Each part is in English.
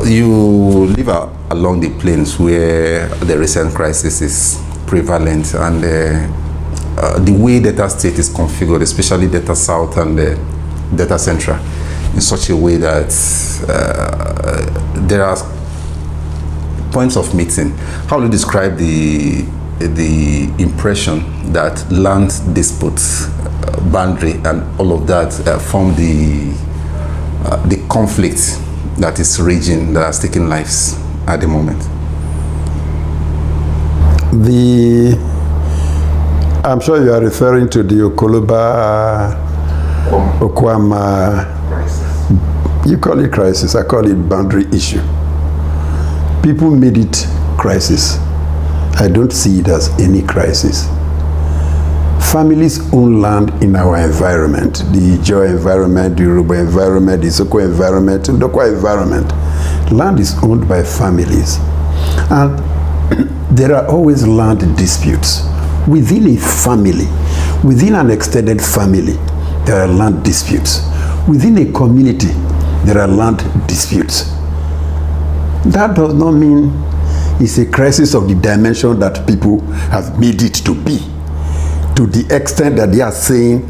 You live along the plains where the recent crisis is prevalent, and the way Delta State is configured, especially Delta South and Delta Central, in such a way that there are points of meeting. How do you describe the impression that land disputes, boundary, and all of that form the conflict that is raging, that has taken lives at the moment? I'm sure you are referring to the OKUAMA crisis. You call it crisis, I call it boundary issue. People made it crisis. I don't see it as any crisis. Families own land in our environment, the Ijaw environment, the Yoruba environment, the Isoko environment, the Ndokwa environment. Land is owned by families. And there are always land disputes. Within a family, within an extended family, there are land disputes. Within a community, there are land disputes. That does not mean it's a crisis of the dimension that people have made it to be, to the extent that they are saying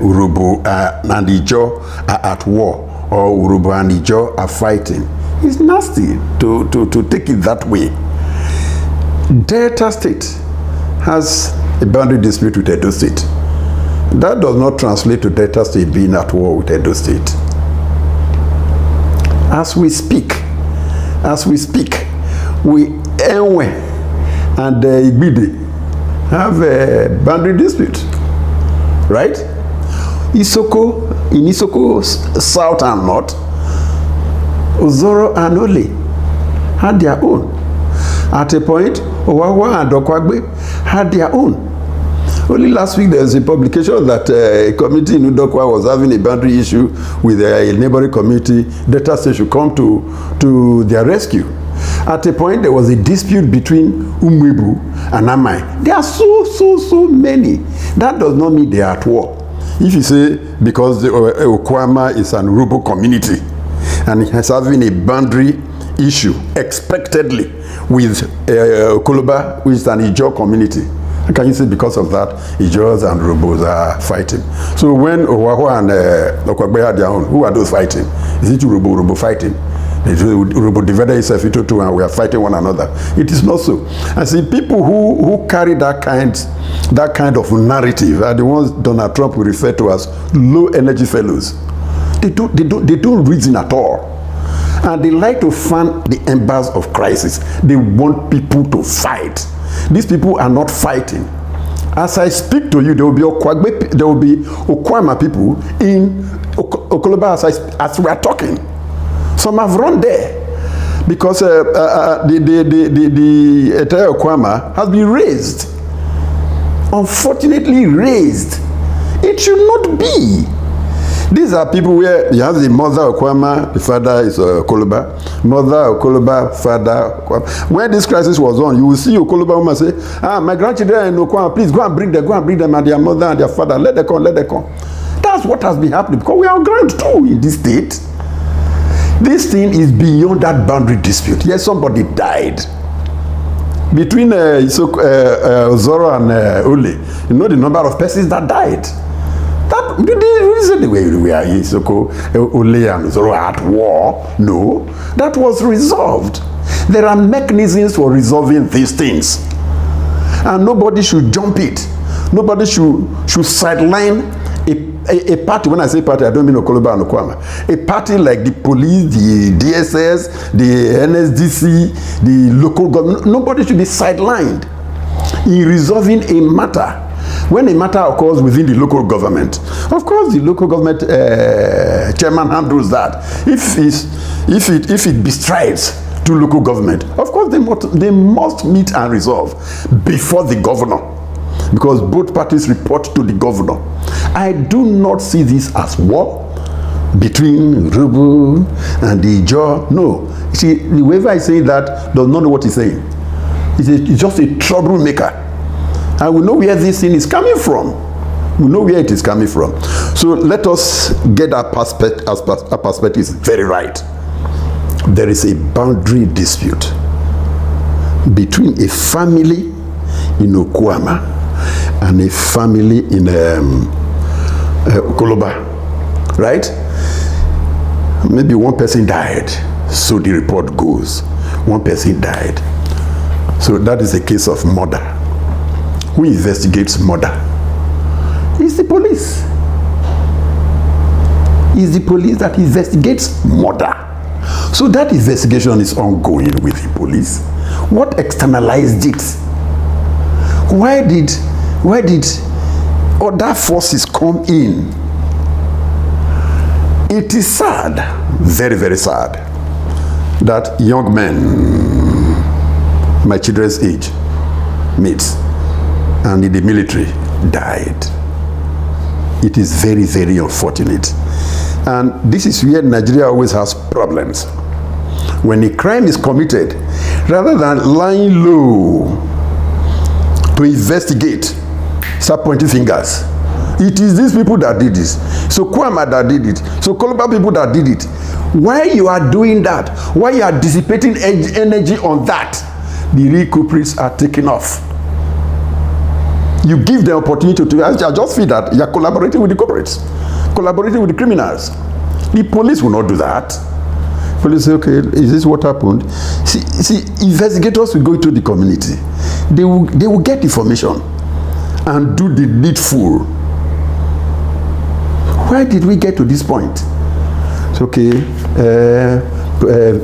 Urobo and Ijaw are at war, or Urobo and Ijaw are fighting. It's nasty to take it that way. Delta State has a boundary dispute with Edo State. That does not translate to Delta State being at war with Edo State. As we speak, we Enwe and Igbide have a boundary dispute, right? Isoko, in Isoko South and North, Ozoro and Ole had their own. At a point, Owawa and Okwagbe had their own. Only last week there was a publication that a community in Udokwa was having a boundary issue with a neighboring community. Delta State should come to their rescue. At a point there was a dispute between Umwebu and Amai. There are so many. That does not mean they are at war. If you say because the OKUAMA is an Urobo community and it has having a boundary issue expectedly with Okoloba, which is an Ijaw community, can you say because of that Ijaws and Urobos are fighting? So when Owaho and Okwagbe had their own, who are those fighting? Is it Urobo fighting? Urobo divided itself into two and we are fighting one another. It is not so. I see people who carry that kind of narrative are the ones Donald Trump will refer to as low energy fellows. They don't reason at all. And they like to fan the embers of crisis. They want people to fight. These people are not fighting. As I speak to you, there will be OKUAMA people in Okoloba as we are talking. Some have run there because the entire OKUAMA has been raised. Unfortunately raised. It should not be. These are people where you have the mother OKUAMA, the father is Okoloba, mother Okoloba, father OKUAMA. When this crisis was on, you will see Okoloba woman say, my grandchildren in OKUAMA, please go and bring them and their mother and their father, let them come. That's what has been happening because we are ground too in this state. This thing is beyond that boundary dispute. Yes, somebody died. Between Ozoro and Ole, you know the number of persons that died. That isn't the way we are in Isoko, Ole and Ozoro at war. No, that was resolved. There are mechanisms for resolving these things. And nobody should jump it. Nobody should sideline a party. When I say party, I don't mean Okoloba and OKUAMA. A party like the police, the DSS, the NSDC, the local government. Nobody should be sidelined in resolving a matter. When a matter occurs within the local government, of course the local government chairman handles that. If it bestrides to local government, of course they must meet and resolve before the governor, because both parties report to the governor. I do not see this as war between Urobo and the Ijaw. No. See, the whoever is saying that does not know what he's saying. It's just a troublemaker. And we know where this thing is coming from. We know where it is coming from. So let us get our perspective very right. there is a boundary dispute between a family in OKUAMA and a family in Okoloba, right? Maybe one person died, so the report goes. One person died. So that is a case of murder. Who investigates murder? It's the police. It's the police that investigates murder. So that investigation is ongoing with the police. What externalized it? Why did other forces come in? It is sad, very, very sad, that young men, my children's age, mates, and in the military, died. It is very, very unfortunate. And this is where Nigeria always has problems. When a crime is committed, rather than lying low to investigate, start pointing fingers. It is these people that did this. So OKUAMA that did it. So Koloba people that did it. Why you are doing that? Why you are dissipating energy on that? The real culprits are taken off. You give the opportunity to, I just feel that you are collaborating with the culprits, collaborating with the criminals. The police will not do that. Police say, okay, is this what happened? See, investigators will go into the community. They will get information and do the needful. Why did we get to this point? It's okay,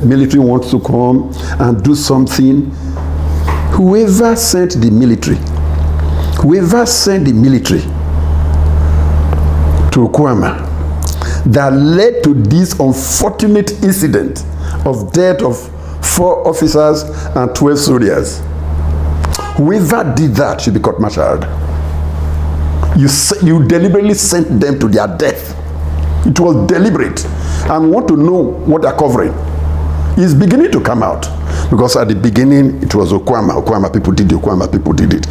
military wants to come and do something. Whoever sent the military to OKUAMA that led to this unfortunate incident of death of 4 officers and 12 soldiers, whoever did that should be court-martialed. You deliberately sent them to their death. It was deliberate. And want to know what they're covering. It's beginning to come out. Because at the beginning, it was OKUAMA. OKUAMA people did it. OKUAMA people did it.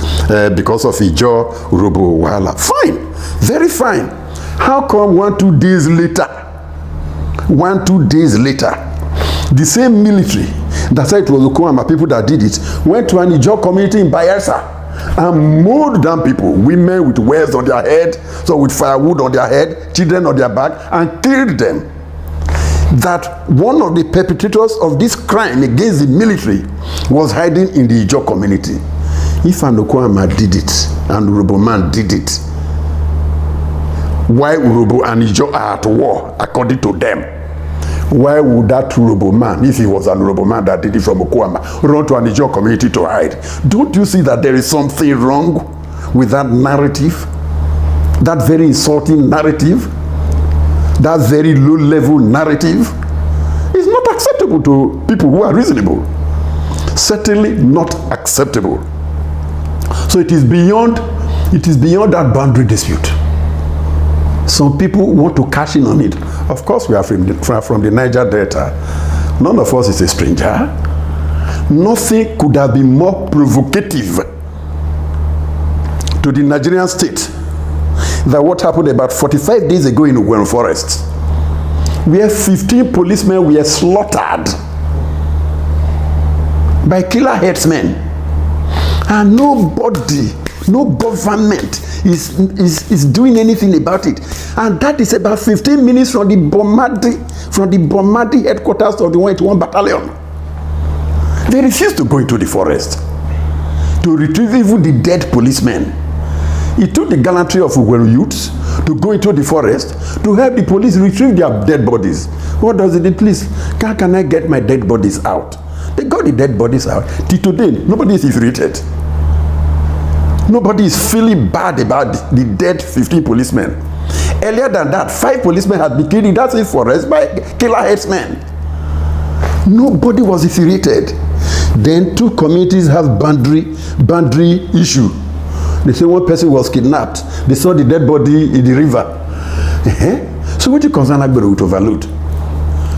Because of Ijo, Urobo, Wahala. Fine. Very fine. How come 1-2 days later, the same military that said it was OKUAMA people that did it, went to an Ijo community in Bayelsa and mowed down people, women with wares on their head, so with firewood on their head, children on their back, and killed them? That one of the perpetrators of this crime against the military was hiding in the Ijo community. If an OKUAMA did it and Urobo man did it, why Urobo and Ijo are at war according to them? Why would that Urobo man, if he was an Urobo man that did it from OKUAMA, run to an Ijo community to hide? Don't you see that there is something wrong with that narrative? That very insulting narrative? That very low-level narrative is not acceptable to people who are reasonable. Certainly not acceptable. So it is beyond that boundary dispute. Some people want to cash in on it. Of course, we are from the Niger Delta. None of us is a stranger. Nothing could have been more provocative to the Nigerian state than what happened about 45 days ago in Owerri Forest, where 15 policemen were slaughtered by killer headsmen, and nobody, no government is doing anything about it. And that is about 15 minutes from the Bomadi headquarters of the 181 Battalion. They refused to go into the forest to retrieve even the dead policemen. It took the gallantry of Owerri youths to go into the forest to help the police retrieve their dead bodies. What does it do? Please, can I get my dead bodies out? They got the dead bodies out. Till today, nobody is irritated. Nobody is feeling bad about the dead 15 policemen. Earlier than that, 5 policemen had been killed in that same forest by killer headsmen. Nobody was infuriated. Then 2 communities have boundary issue. They say one person was kidnapped. They saw the dead body in the river. So what do you concern Agbero with overload?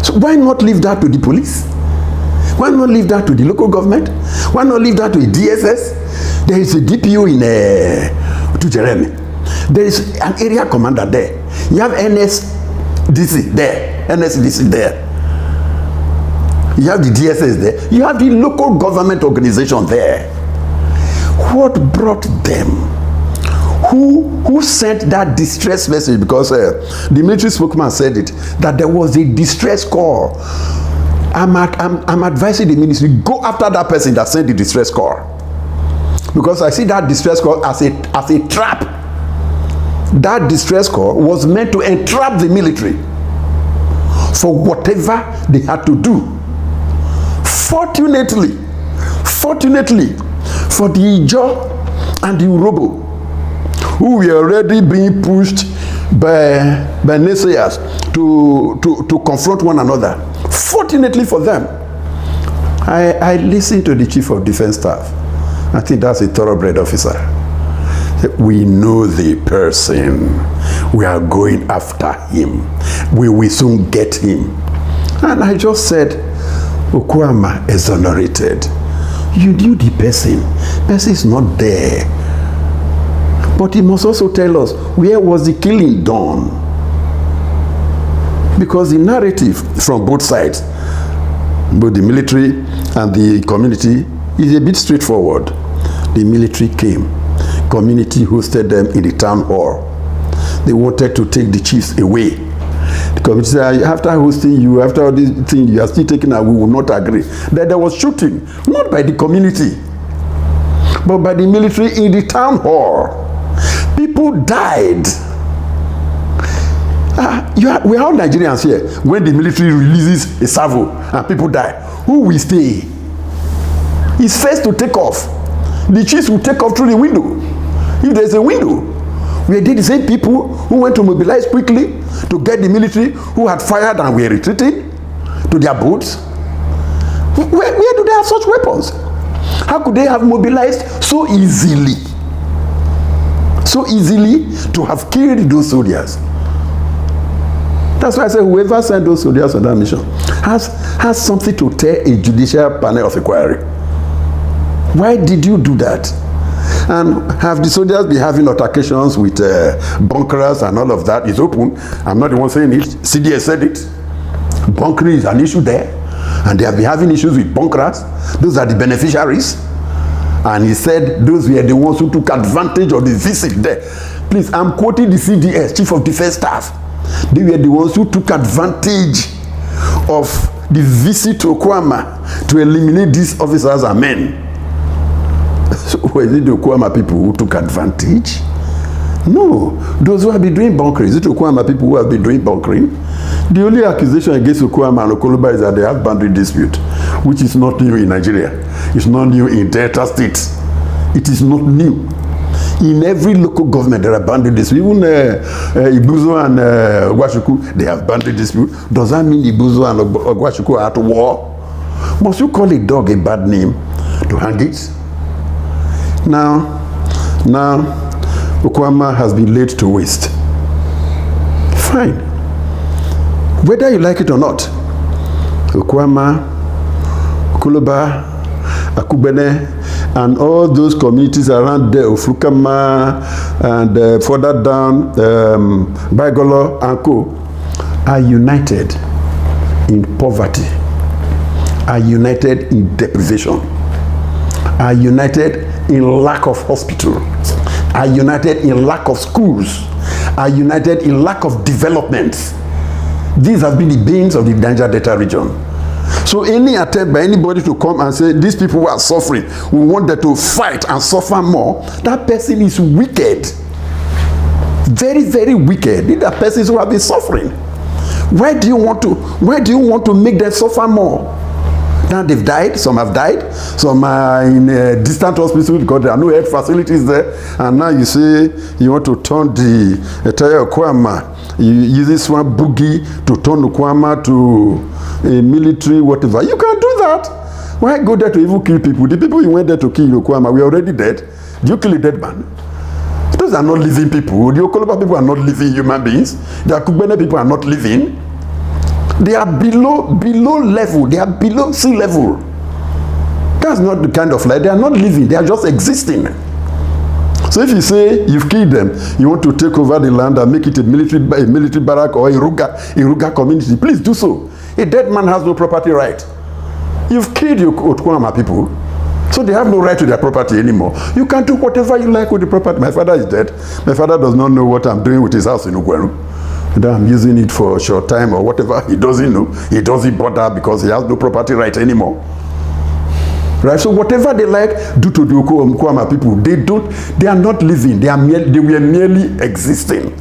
So why not leave that to the police? Why not leave that to the local government? Why not leave that to the DSS? There is a DPO in Jeremy. There is an area commander there. You have NSDC there. NSDC there. You have the DSS there. You have the local government organization there. What brought them? Who sent that distress message? Because the military spokesman said it, that there was a distress call. I'm advising the ministry, go after that person that sent the distress call. Because I see that distress call as a trap. That distress call was meant to entrap the military for whatever they had to do. Fortunately, for the Ijaw and the Urobo, who were already being pushed by naysayers to confront one another, fortunately for them, I listened to the Chief of Defense Staff. I think that's a thoroughbred officer. We know the person. We are going after him. We will soon get him. And I just said, OKUAMA exonerated. You knew the person. Person is not there. But he must also tell us, where was the killing done? Because the narrative from both sides, both the military and the community, is a bit straightforward. The military came. Community hosted them in the town hall. They wanted to take the chiefs away. The community said, after hosting you, after all this thing, you are still taking and we will not agree. Then there was shooting, not by the community, but by the military in the town hall. People died. We are all Nigerians here. When the military releases a salvo and people die, who will stay? It's first to take off. The chiefs will take off through the window. If there's a window. We did the same people who went to mobilize quickly to get the military who had fired and were retreating to their boats. Where do they have such weapons? How could they have mobilized so easily? So easily to have killed those soldiers. That's why I say whoever sent those soldiers on that mission has something to tell a judicial panel of inquiry. Why did you do that? And have the soldiers been having altercations with bunkerers and all of that? It's open. I'm not the one saying it. CDS said it. Bunkering is an issue there. And they have been having issues with bunkerers. Those are the beneficiaries. And he said those were the ones who took advantage of the visit there. Please, I'm quoting the CDS, Chief of Defense Staff. They were the ones who took advantage of the visit to OKUAMA to eliminate these officers and men. So was it the OKUAMA people who took advantage? No. Those who have been doing bunkering. Is it OKUAMA people who have been doing bunkering? The only accusation against OKUAMA and Okoloba is that they have boundary dispute, which is not new in Nigeria. It's not new in Delta State. It is not new. In every local government, there are boundary disputes. Even Ibuzo and Ogwashuku, they have boundary dispute. Does that mean Ibuzo and Ogwashuku are at war? Must you call a dog a bad name to hang it? Now, OKUAMA has been laid to waste. Fine. Whether you like it or not, OKUAMA, Okoloba, Akubene, and all those communities around there, Ofukama, and further down, Baigolo and Co, are united in poverty, are united in deprivation, are united in lack of hospital, are united in lack of schools, are united in lack of development. These have been the banes of the Niger Delta region. So any attempt by anybody to come and say these people who are suffering, we want them to fight and suffer more, that person is wicked. Very, very wicked. These are persons who have been suffering. Why do you want to make them suffer more? Now they've died, some have died, some are in distant hospitals because there are no health facilities there, and now you say you want to turn the entire OKUAMA, you use this one boogie to turn OKUAMA to a military whatever. You can do that. Why go there to even kill people? The people you went there to kill OKUAMA were already dead. Do you kill a dead man? Those are not living people. The Okoloba people are not living human beings. The Akubene people are not living. They are below level. They are below sea level. That's not the kind of life. They are not living. They are just existing. So if you say you've killed them, you want to take over the land and make it a military barrack or a Ruga community, please do so. A dead man has no property right. You've killed your OKUAMA people. So they have no right to their property anymore. You can do whatever you like with the property. My father is dead. My father does not know what I'm doing with his house in Ugweru. That I'm using it for a short time or whatever. He doesn't know. He doesn't bother because he has no property right anymore. Right? So whatever they like, do to the OKUAMA people. They are not living. They were merely existing.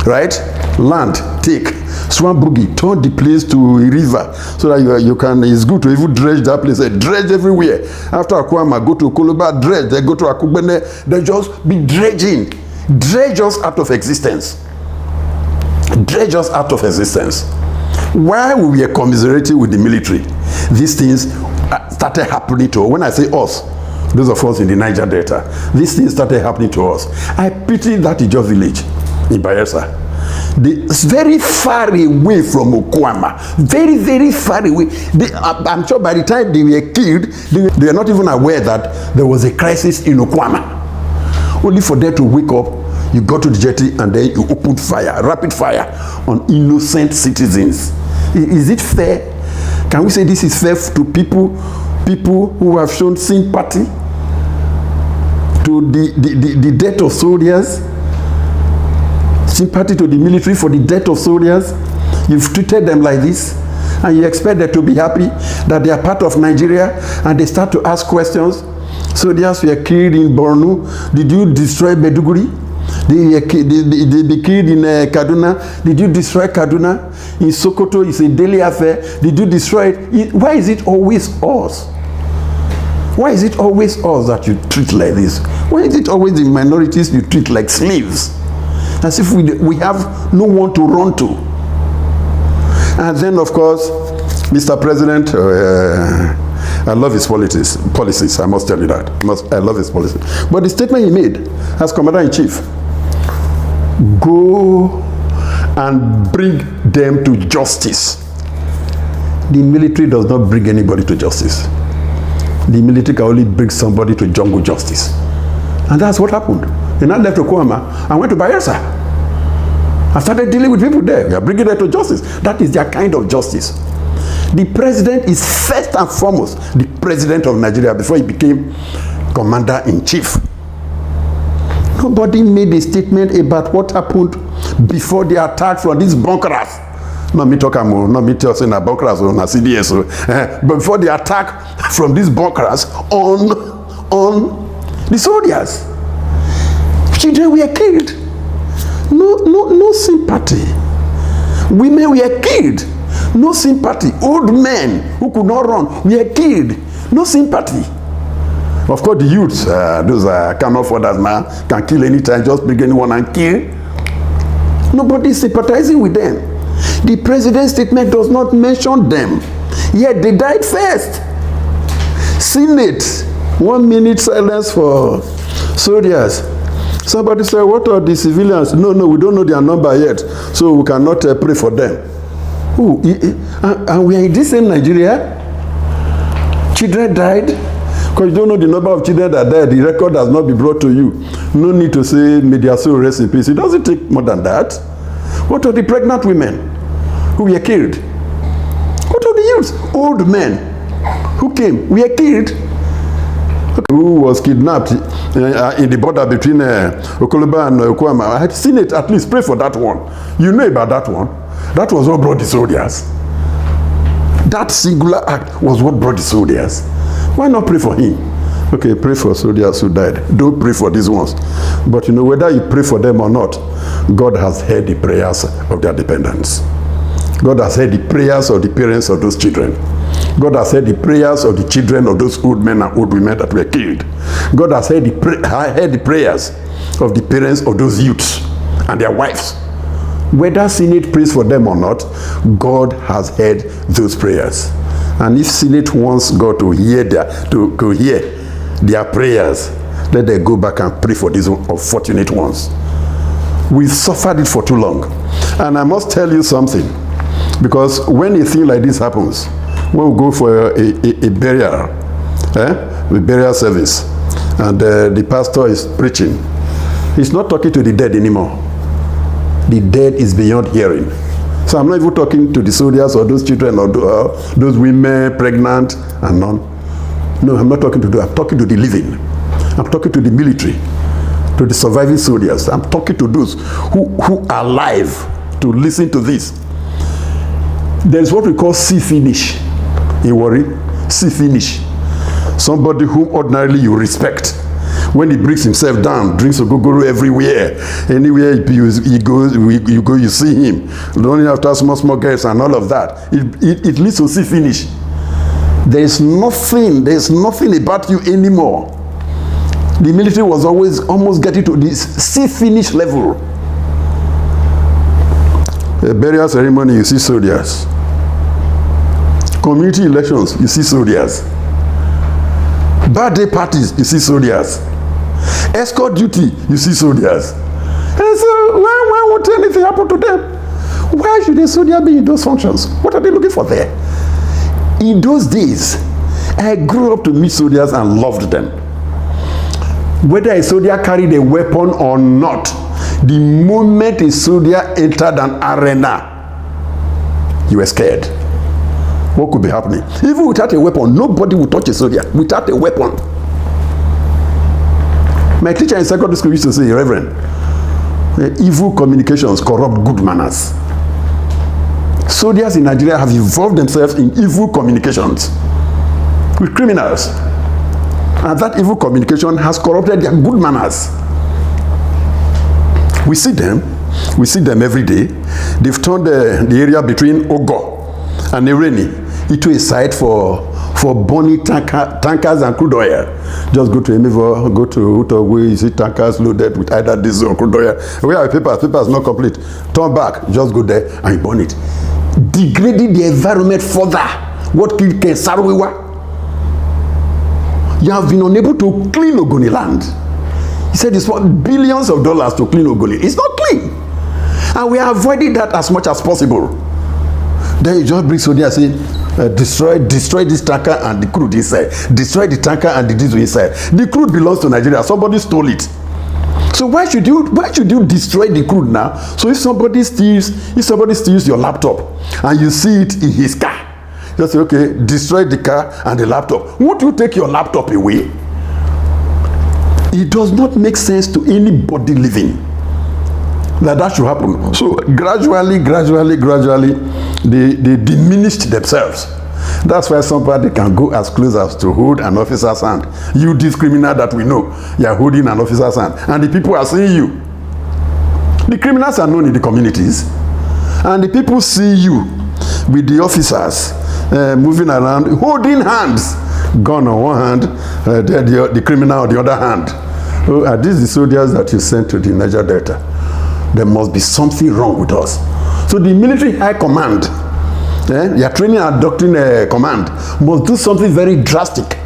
Right? Land, take. Swamp boogie, turn the place to a river so that you can, it's good to even dredge that place. Dredge everywhere. After OKUAMA, go to Okoloba, dredge. They go to Akubene, they just be dredging. Dredge us out of existence. Dredge us out of existence. While we were commiserating with the military, these things started happening to us. When I say us, those of us in the Niger Delta, these things started happening to us. I pity that Ijo village in Bayelsa. It's very far away from OKUAMA. Very, very far away. I'm sure by the time they were killed, they were not even aware that there was a crisis in OKUAMA. Only for them to wake up, you go to the jetty and then you open fire, rapid fire on innocent citizens. Is it fair? Can we say this is fair to people who have shown sympathy to the death of soldiers? Sympathy to the military for the death of soldiers? You've treated them like this, and you expect them to be happy that they are part of Nigeria, and they start to ask questions. Soldiers were killed in Borno. Did you destroy Maiduguri? They be killed in Kaduna. Did you destroy Kaduna? In Sokoto, it's a daily affair. Did you destroy it? Why is it always us? Why is it always us that you treat like this? Why is it always the minorities you treat like slaves? As if we have no one to run to. And then, of course, Mr. President, I love his policies, I must tell you that. I love his policies. But the statement he made as Commander-in-Chief, go and bring them to justice. The military does not bring anybody to justice. The military can only bring somebody to jungle justice. And that's what happened. They now left OKUAMA and went to Bayelsa. I started dealing with people there. We are bringing them to justice. That is their kind of justice. The president is first and foremost the president of Nigeria before he became commander-in-chief. Nobody made a statement about what happened before the attack from these bunkers. Not me talking, not me talking about bunkers or CDS, but before the attack from these bunkers on the soldiers. Children were killed. No sympathy. Women were killed. No sympathy. Old men who could not run were killed. No sympathy. Of course, the youths, those cannot fathers now, can kill anytime, just bring anyone and kill. Nobody is sympathizing with them. The president's statement does not mention them. Yet they died first. Senate, 1 minute silence for soldiers. Somebody said, what are the civilians? No, we don't know their number yet, so we cannot pray for them. Ooh, and we are in this same Nigeria? Children died? Because you don't know the number of children that died. The record has not been brought to you. No need to say, may their soul rest in peace. It doesn't take more than that. What are the pregnant women who were killed? What are the youths? Old men who came, were killed. Who was kidnapped in the border between Okoloba and OKUAMA. I had seen it, at least pray for that one. You know about that one. That was what brought the soldiers. That singular act was what brought the soldiers. Why not pray for him? Okay, pray for soldiers who died. Don't pray for these ones. But you know, whether you pray for them or not, God has heard the prayers of their dependents. God has heard the prayers of the parents of those children. God has heard the prayers of the children of those old men and old women that were killed. God has heard the prayers of the parents of those youths and their wives. Whether Senate prays for them or not, God has heard those prayers. And if Senate wants God to hear their prayers, let them go back and pray for these unfortunate ones. We've suffered it for too long. And I must tell you something, because when a thing like this happens, when we go for a burial, a burial service, and the pastor is preaching, he's not talking to the dead anymore. The dead is beyond hearing. So I'm not even talking to the soldiers or those children or those women pregnant and none. No, I'm not talking to them. I'm talking to the living. I'm talking to the military, to the surviving soldiers. I'm talking to those who are alive to listen to this. There's what we call see finish in Warri. See finish. Somebody whom ordinarily you respect. When he brings himself down, drinks ogogoro everywhere. Anywhere he goes, you see him. Running after small girls and all of that. It leads to see finish. There's nothing about you anymore. The military was always almost getting to this see finish level. A burial ceremony, you see soldiers. Community elections, you see soldiers. Birthday parties, you see soldiers. Escort duty, you see soldiers. And so, why won't anything happen to them? Why should a soldier be in those functions? What are they looking for there? In those days, I grew up to meet soldiers and loved them. Whether a soldier carried a weapon or not, the moment a soldier entered an arena, you were scared. What could be happening? Even without a weapon, nobody would touch a soldier without a weapon. My teacher in secondary school used to say, Reverend, evil communications corrupt good manners. Soldiers in Nigeria have involved themselves in evil communications with criminals. And that evil communication has corrupted their good manners. We see them every day. They've turned the area between Ogo and Irene into a site for burning tankers and crude oil. Just go to Emevo, go to Utogwe, you see tankers loaded with either diesel or crude oil. Where are papers? Papers not complete. Turn back, just go there and burn it. Degrading the environment further. What killed Kesarwewa? You have been unable to clean Ogoni land. He said it's worth billions of dollars to clean Ogoni. It's not clean. And we are avoiding that as much as possible. Then you just bring Sonia and say, destroy this tanker and the crude inside. Destroy the tanker and the diesel inside. The crude belongs to Nigeria. Somebody stole it. So why should you destroy the crude now? So if somebody steals your laptop and you see it in his car, just say, okay, destroy the car and the laptop. Won't you take your laptop away? It does not make sense to anybody living that should happen. So gradually, they diminished themselves. That's why somebody can go as close as to hold an officer's hand. You, this criminal that we know, you are holding an officer's hand, and the people are seeing you. The criminals are known in the communities, and the people see you with the officers moving around, holding hands, gun on one hand, the criminal on the other hand. Oh, are these the soldiers that you sent to the Niger Delta? There must be something wrong with us. So the military high command, their training and doctrine command, must do something very drastic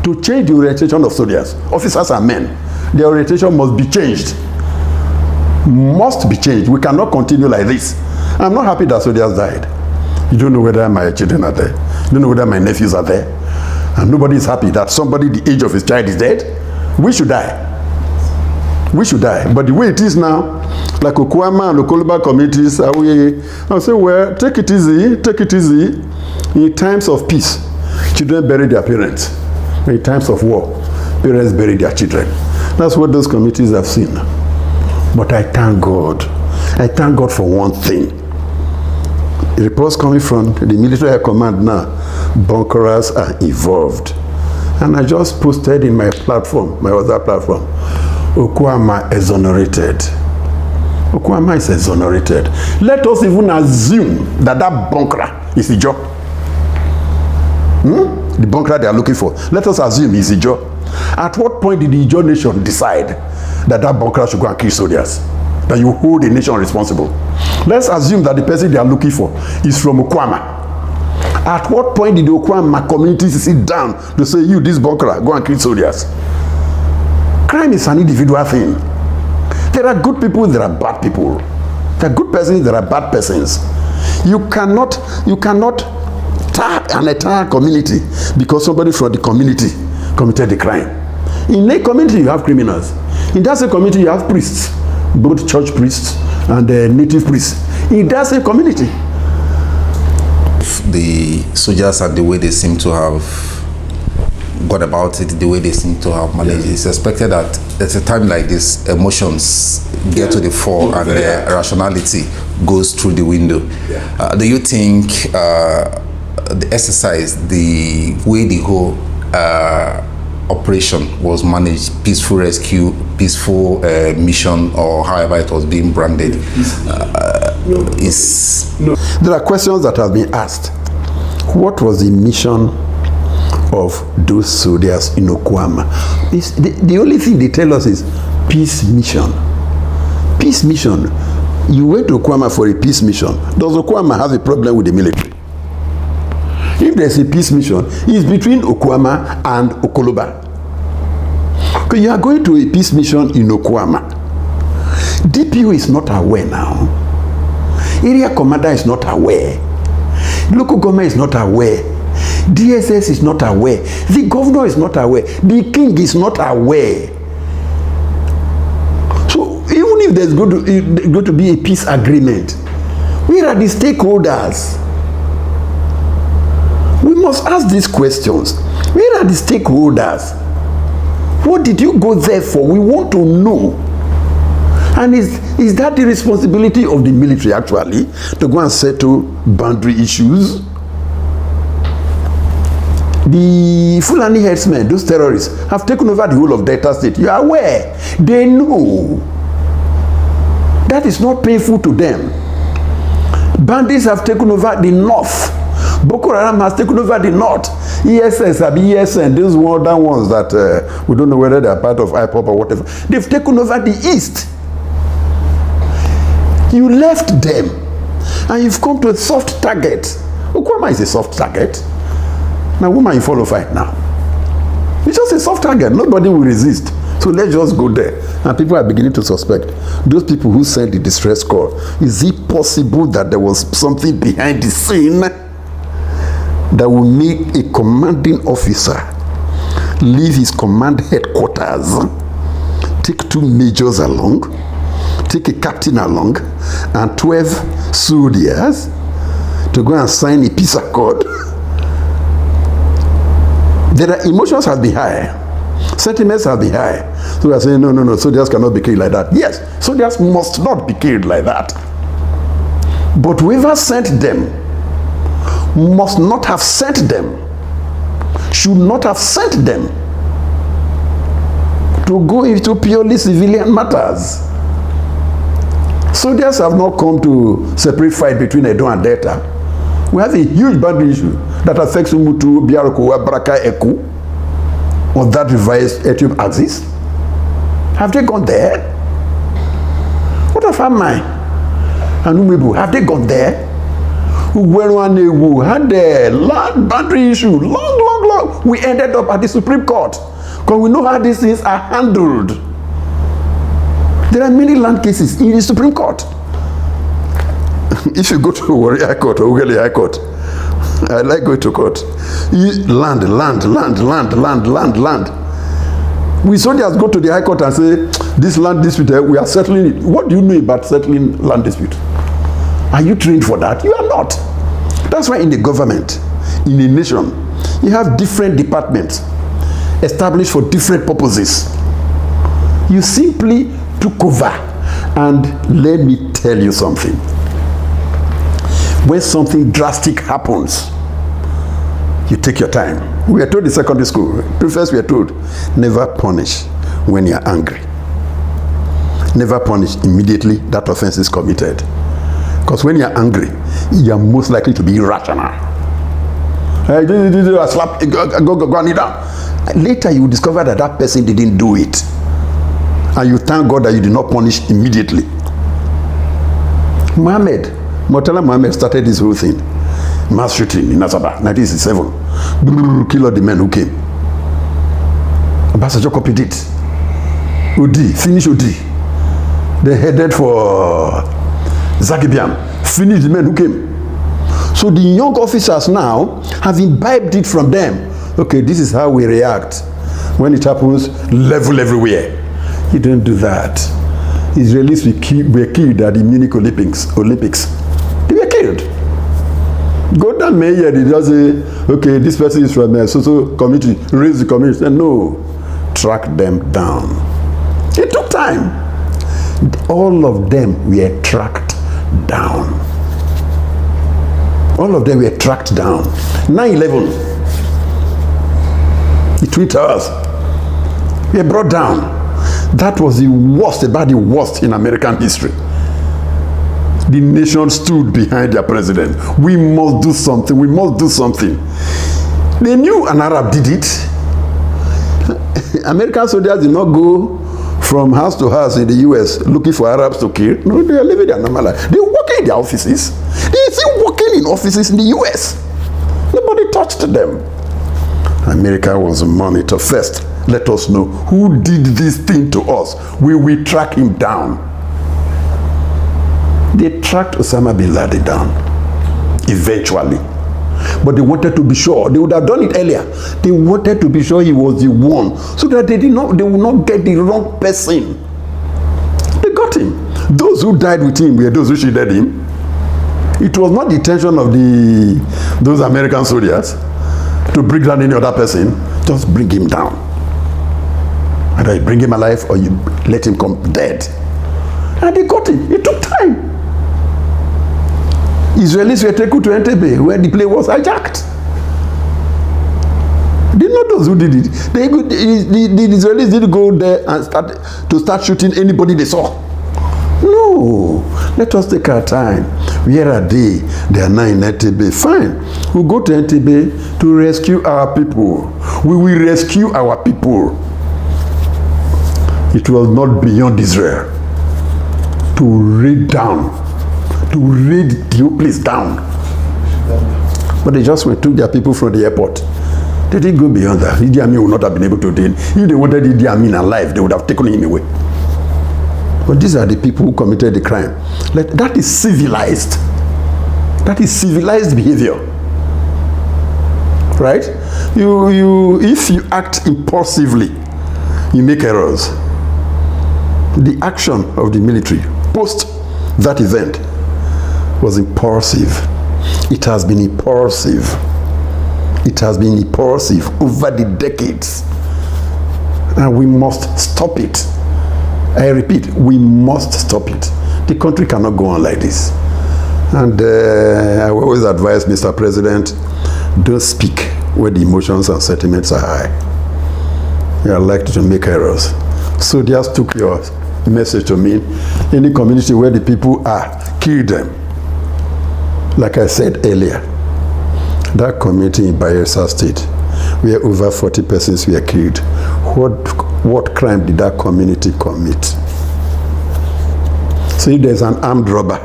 to change the orientation of soldiers. Officers are men. Their orientation must be changed. Must be changed. We cannot continue like this. I'm not happy that soldiers died. You don't know whether my children are there. You don't know whether my nephews are there. And nobody is happy that somebody the age of his child is dead. We should die. We should die. But the way it is now, like OKUAMA and Okoloba committees, I'll say, well, take it easy, take it easy. In times of peace, children bury their parents. In times of war, parents bury their children. That's what those committees have seen. But I thank God. I thank God for one thing. Reports coming from the military high command now, bunkerers are involved. And I just posted in my platform, my other platform, OKUAMA exonerated. OKUAMA is exonerated. Let us even assume that bunker is Ijo. The bunker they are looking for. Let us assume is Ijo. At what point did the Ijo nation decide that bunker should go and kill soldiers? That you hold the nation responsible? Let's assume that the person they are looking for is from OKUAMA. At what point did the OKUAMA community sit down to say, you, this bunker, go and kill soldiers? Crime is an individual thing. There are good people, there are bad people. There are good persons, there are bad persons. You cannot tar an entire community because somebody from the community committed the crime. In a community, you have criminals. In that same community, you have priests, both church priests and native priests. In that same community, the soldiers and the way they seem to have gone about it, the way they seem to have managed it, it's expected that at a time like this, emotions get to the fore and rationality goes through the window. Do you think the exercise, the way the whole operation was managed, peaceful rescue, peaceful mission, or however it was being branded, is... There are questions that have been asked. What was the mission of those soldiers in OKUAMA? The only thing they tell us is peace mission. Peace mission. You went to OKUAMA for a peace mission. Does OKUAMA have a problem with the military? If there's a peace mission, it's between OKUAMA and Okoloba. Because you are going to a peace mission in OKUAMA. DPO is not aware now. Area commander is not aware. Local government is not aware. DSS is not aware. The governor is not aware. The king is not aware. So even if there's going to be a peace agreement, where are the stakeholders? We must ask these questions. Where are the stakeholders? What did you go there for? We want to know. And is that the responsibility of the military actually to go and settle boundary issues? The Fulani herdsmen, those terrorists, have taken over the whole of Delta State. You are aware. They know. That is not painful to them. Bandits have taken over the north. Boko Haram has taken over the north. ESS, ESN, those modern ones that we don't know whether they are part of IPOP or whatever. They've taken over the east. You left them and you've come to a soft target. OKUAMA is a soft target. Now, woman, you follow fight now. It's just a soft target. Nobody will resist. So let's just go there. And people are beginning to suspect. Those people who sent the distress call, is it possible that there was something behind the scene that will make a commanding officer leave his command headquarters, take 2 majors along, take a captain along, and 12 soldiers to go and sign a peace accord? There are emotions have been high, sentiments have been high. So we are saying, no, soldiers cannot be killed like that. Yes, soldiers must not be killed like that. But whoever sent them must not have sent them, should not have sent them to go into purely civilian matters. Soldiers have not come to separate fight between Edo and Delta. We have a huge boundary issue that affects Umutu, Biaroko, Abraka, Eku, on that revised Ethiopian axis. Have they gone there? What of Amai and Umebu? Have they gone there? Ugweruanewu had a land boundary issue, long. We ended up at the Supreme Court because we know how these things are handled. There are many land cases in the Supreme Court. If you go to Warri High Court or Ughelli High Court, I like going to court. Land. We soldiers go to the High Court and say, this land dispute, we are settling it. What do you know about settling land dispute? Are you trained for that? You are not. That's why in the government, in a nation, you have different departments established for different purposes. You simply took over. And let me tell you something. When something drastic happens, you take your time. We are told in secondary school, first we are told, never punish when you are angry. Never punish immediately that offense is committed. Because when you are angry, you are most likely to be irrational. Slap, go kneel down. Later you will discover that that person didn't do it. And you thank God that you did not punish immediately. Murtala Muhammad started this whole thing. Mass shooting in Asaba, 1967. Kill all the men who came. Ambassador copied it. Odi, finish Odi. They headed for Zagibiam. Finish the men who came. So the young officers now have imbibed it from them. Okay, this is how we react. When it happens, level everywhere. You don't do that. Israelis were killed at the Munich Olympics. They were killed. Golden Meir did just say, okay, this person is from a social community, raise the community. And no, track them down. It took time. All of them were tracked down. All of them were tracked down. 9/11, the Twin Towers were brought down. That was the worst, about the worst in American history. The nation stood behind their president. We must do something. We must do something. They knew an Arab did it. American soldiers did not go from house to house in the US looking for Arabs to kill. No, they are living their normal life. They were working in their offices. They are still working in offices in the US. Nobody touched them. America was a monitor first. Let us know who did this thing to us. We will track him down. They tracked Osama bin Laden down, eventually. But they wanted to be sure. They would have done it earlier. They wanted to be sure he was the one, so that they would not get the wrong person. They got him. Those who died with him were those who shielded him. It was not the intention of those American soldiers to bring down any other person. Just bring him down. Either you bring him alive or you let him come dead. And they got him. It took time. Israelis were taken to Entebbe, where the plane was hijacked. They know those who did it. The Israelis didn't go there and start shooting anybody they saw. No. Let us take our time. Where are they? They are now in Entebbe. Fine. We'll go to Entebbe to rescue our people. We will rescue our people. It was not beyond Israel to raid the whole place down. But they just took their people from the airport. They didn't go beyond that. Idi Amin would not have been able to do it. If they wanted Idi Amin alive, they would have taken him away. But these are the people who committed the crime. That is civilized. That is civilized behavior. Right? If you act impulsively, you make errors. The action of the military post that event was impulsive. It has been impulsive. It has been impulsive over the decades. And we must stop it. I repeat, we must stop it. The country cannot go on like this. And I always advise Mr. President, don't speak where the emotions and sentiments are high. You are likely to make errors. So just took your message to me. Any community where the people are, kill them. Like I said earlier, that community in Bayelsa State, where over 40 persons were killed, what crime did that community commit? So if there's an armed robber,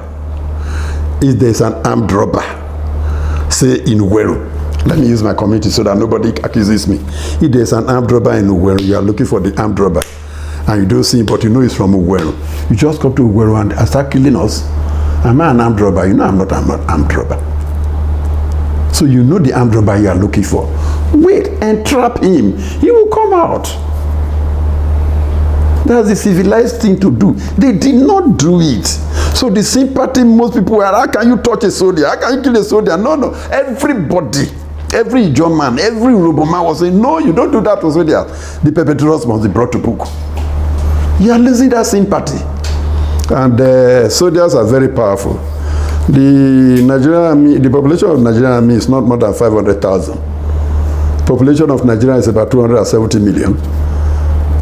say in Uweru, let me use my community so that nobody accuses me. If there's an armed robber in Uweru, you are looking for the armed robber, and you don't see him, but you know he's from Uweru. You just come to Uweru and start killing us. Am I an armed robber? You know I'm not an armed robber. So you know the armed robber you are looking for. Wait and trap him. He will come out. That's the civilized thing to do. They did not do it. So the sympathy most people were, how can you touch a soldier? How can you kill a soldier? No. Everybody, every German, every Roboman was saying, no, you don't do that to soldiers. The perpetrators must be brought to book. You are losing that sympathy. And soldiers are very powerful. The Nigerian army, the population of Nigerian army is not more than 500,000. Population of Nigeria is about 270 million.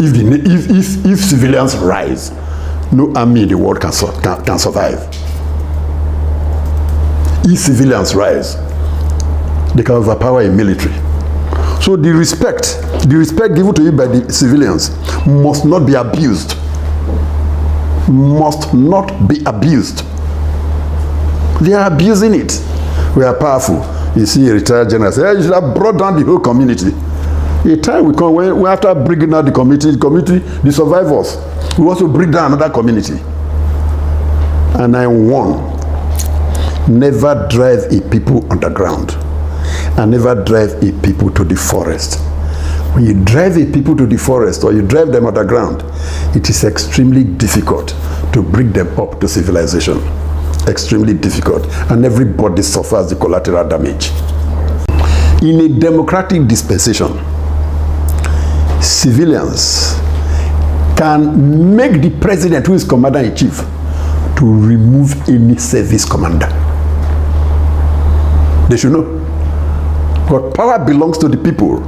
If civilians rise, no army in the world can survive. If civilians rise, they can overpower a military. So the respect given to you by the civilians must not be abused. Must not be abused. They are abusing it. We are powerful. You see a retired general say, hey, you should have brought down the whole community. A time will come when after bringing down the community, the survivors, we also bring down another community. And I warn, never drive a people underground, and never drive a people to the forest. When you drive a people to the forest or you drive them underground, it is extremely difficult to bring them up to civilization. extremely difficult, and everybody suffers the collateral damage. In a democratic dispensation, civilians can make the president, who is commander-in-chief, to remove any service commander. They should know. But power belongs to the people.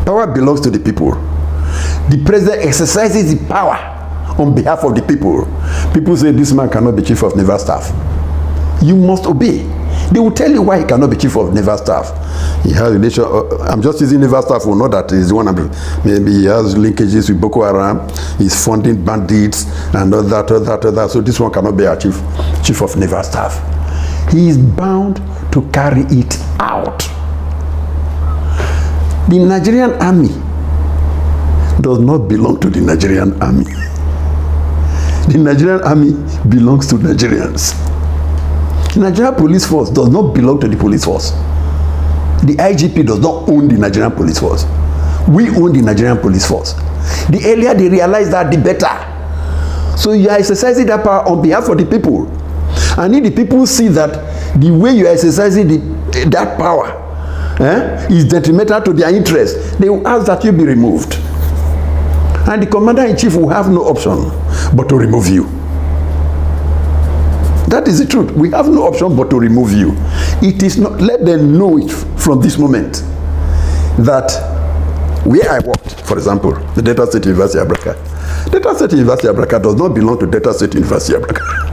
Power belongs to the people. The president exercises the power on behalf of the people. People say this man cannot be chief of naval staff. You must obey. They will tell you why he cannot be chief of naval staff. He has relation. I'm just using naval staff for not that he's one. Maybe he has linkages with Boko Haram. He's funding bandits and all that. So this one cannot be our chief of naval staff. He is bound to carry it out. The Nigerian army does not belong to the Nigerian army. The Nigerian army belongs to Nigerians. The Nigerian police force does not belong to the police force. The IGP does not own the Nigerian police force. We own the Nigerian police force. The earlier they realize that, the better. So you are exercising that power on behalf of the people. And if the people see that the way you are exercising that power is detrimental to their interest, they will ask that you be removed. And the commander-in-chief will have no option but to remove you. That is the truth. We have no option but to remove you. It is not, let them know it from this moment that where I worked, for example, the Delta State University Abraka. Delta State University Abraka does not belong to Delta State University Abraka.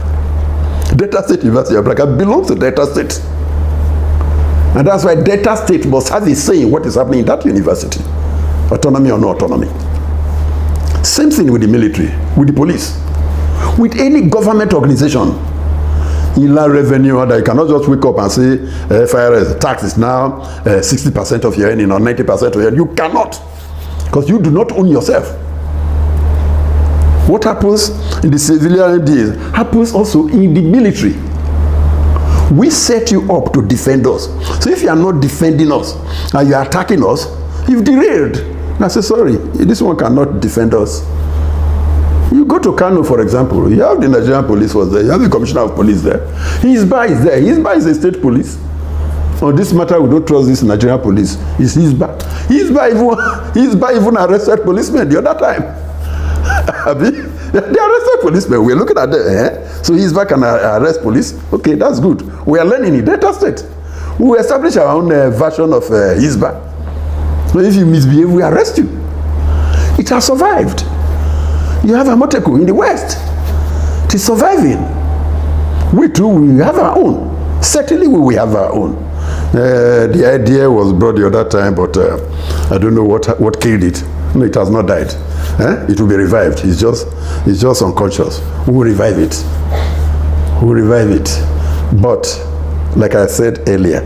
Delta State University Abraka belongs to Delta State. And that's why Delta State must have a say in what is happening in that university. Autonomy or no autonomy. Same thing with the military, with the police, with any government organization. Inland revenue, that you cannot just wake up and say FIRS tax is now 60% of your earning or 90% of your earning. You cannot, because you do not own yourself. What happens in the civilian days happens also in the military. We set you up to defend us. So if you are not defending us and you are attacking us, you've derailed. And I say, sorry, this one cannot defend us. You go to Kano, for example, you have the Nigerian police force there, you have the commissioner of police there. Hisba is there. Hisba is a state police. On this matter, we don't trust this Nigerian police. It's Hisba. Hisba even arrested policemen the other time. They arrested policemen. We're looking at them. So Hisba can arrest police. Okay, that's good. We are learning in Delta State. We will establish our own version of Hisba. So if you misbehave, we arrest you. It has survived. You have Amoteku in the West. It is surviving. We too, we have our own. Certainly we will have our own. The idea was brought the other time, but I don't know what killed it. No, it has not died. It will be revived. It's just unconscious. We will revive it. We will revive it. But, like I said earlier,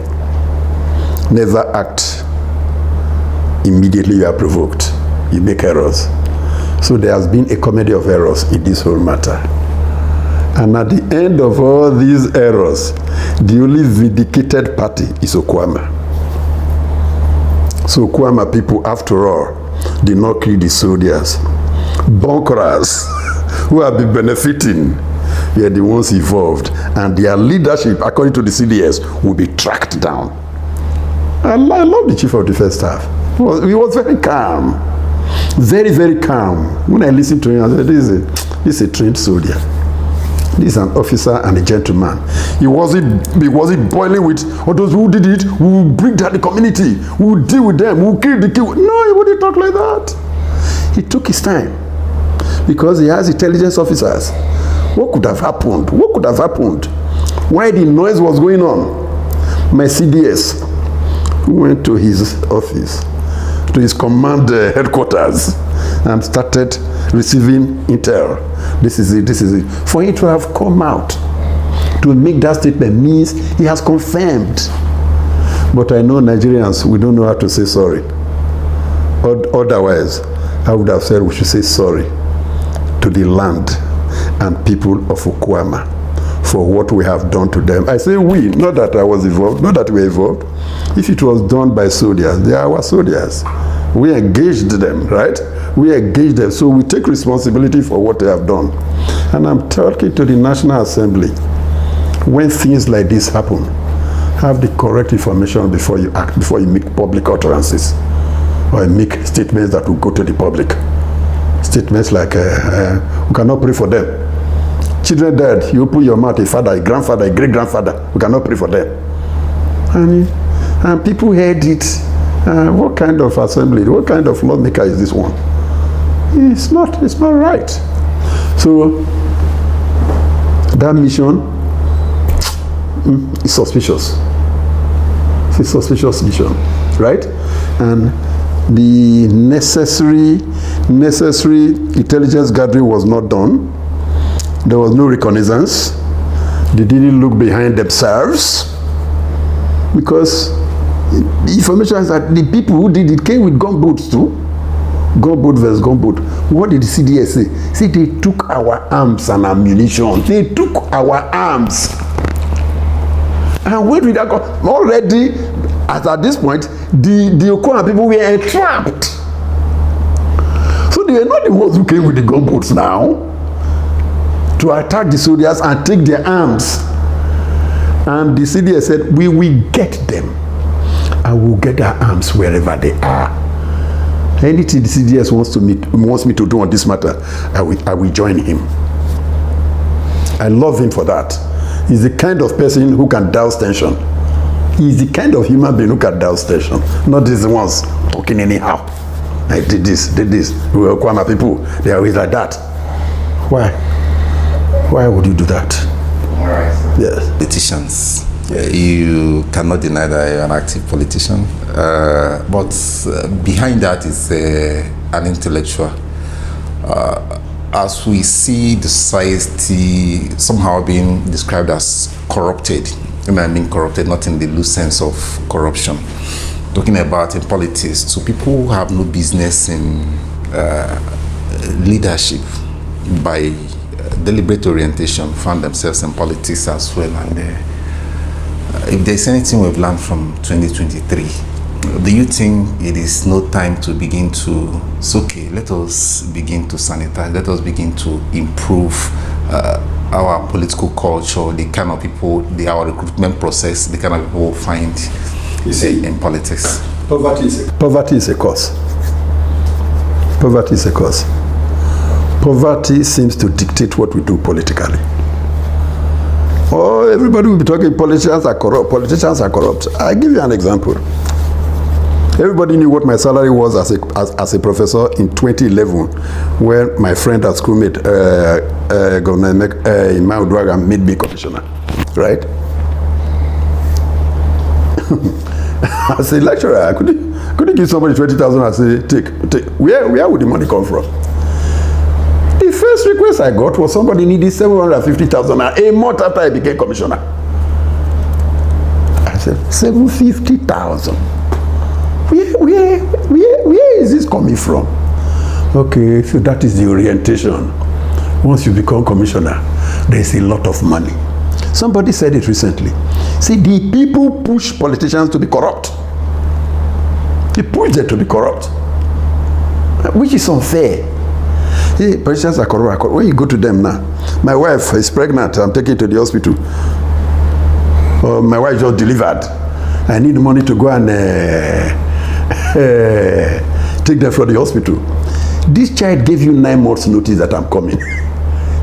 never act immediately you are provoked. You make errors. So there has been a comedy of errors in this whole matter. And at the end of all these errors, the only vindicated party is OKUAMA. So OKUAMA people, after all, did not kill the soldiers. Bunkers who have been benefiting were the ones involved. And their leadership, according to the CDS, will be tracked down. And I love the Chief of Defense Staff. He was very calm. Very, very calm. When I listened to him, I said, this is a trained soldier. This is an officer and a gentleman. He wasn't boiling with, oh, those who did it, we will bring down the community, we will deal with them, we will kill the kill. No, he wouldn't talk like that. He took his time because he has intelligence officers. What could have happened? What could have happened? Why the noise was going on? My CDS went to his office, to his command headquarters, and started receiving intel. This is it, this is it. For him to have come out to make that statement means he has confirmed. But I know Nigerians, we don't know how to say sorry. Otherwise, I would have said we should say sorry to the land and people of OKUAMA for what we have done to them. I say we, not that I was involved, not that we were involved. If it was done by soldiers, they are our soldiers. We engaged them, right? We engaged them. So we take responsibility for what they have done. And I'm talking to the National Assembly. When things like this happen, have the correct information before you act, before you make public utterances or make statements that will go to the public. Statements like, we cannot pray for them. Children dead, you open your mouth, a father, a grandfather, a great-grandfather, we cannot pray for them. And people heard it. What kind of assembly, what kind of lawmaker is this one? It's not right. So, that mission is suspicious. It's a suspicious mission, right? And the necessary intelligence gathering was not done. There was no reconnaissance. They didn't look behind themselves, because the information is that the people who did it came with gunboats too. Gunboat versus gunboat. What did the CDS say? See, they took our arms and ammunition. They took our arms. And where did that go? Already, at this point, the OKUAMA people were entrapped. So they were not the ones who came with the gunboats now to attack the soldiers and take their arms. And the CDS said, we will get them. And we'll get their arms wherever they are. Anything the CDS wants me to do on this matter, I will join him. I love him for that. He's the kind of person who can douse tension. He's the kind of human being who can douse tension. Not these ones talking anyhow. I did this. We were OKUAMA people. They are always like that. Why would you do that? All right. Yes. Politicians. You cannot deny that you're an active politician, but behind that is an intellectual. As we see the society somehow being described as corrupted, I mean corrupted not in the loose sense of corruption, talking about in politics, so people who have no business in leadership by deliberate orientation found themselves in politics as well. And if there's anything we've learned from 2023, do you think it is no time to begin to, it's okay, let us begin to sanitize, let us begin to improve our political culture, the kind of people, our recruitment process, the kind of people we'll find in politics? Poverty is a cause. Poverty is a cause. Poverty seems to dictate what we do politically. Oh, everybody will be talking politicians are corrupt. Politicians are corrupt. I give you an example. Everybody knew what my salary was as a professor in 2011, when my friend at schoolmate, Governor Imam Uduaghan, made me commissioner, right? As a lecturer, I couldn't give somebody 20,000 and say, take. Where would the money come from? The first request I got was somebody needed 750,000 a month after I became commissioner. I said, 750,000. Where is this coming from? Okay, so that is the orientation. Once you become commissioner, there is a lot of money. Somebody said it recently. See, the people push politicians to be corrupt. They push them to be corrupt, which is unfair. Hey, politicians are corrupt. When you go to them now, my wife is pregnant, I'm taking her to the hospital. My wife just delivered. I need money to go and take them from the hospital. This child gave you 9 months notice that I'm coming.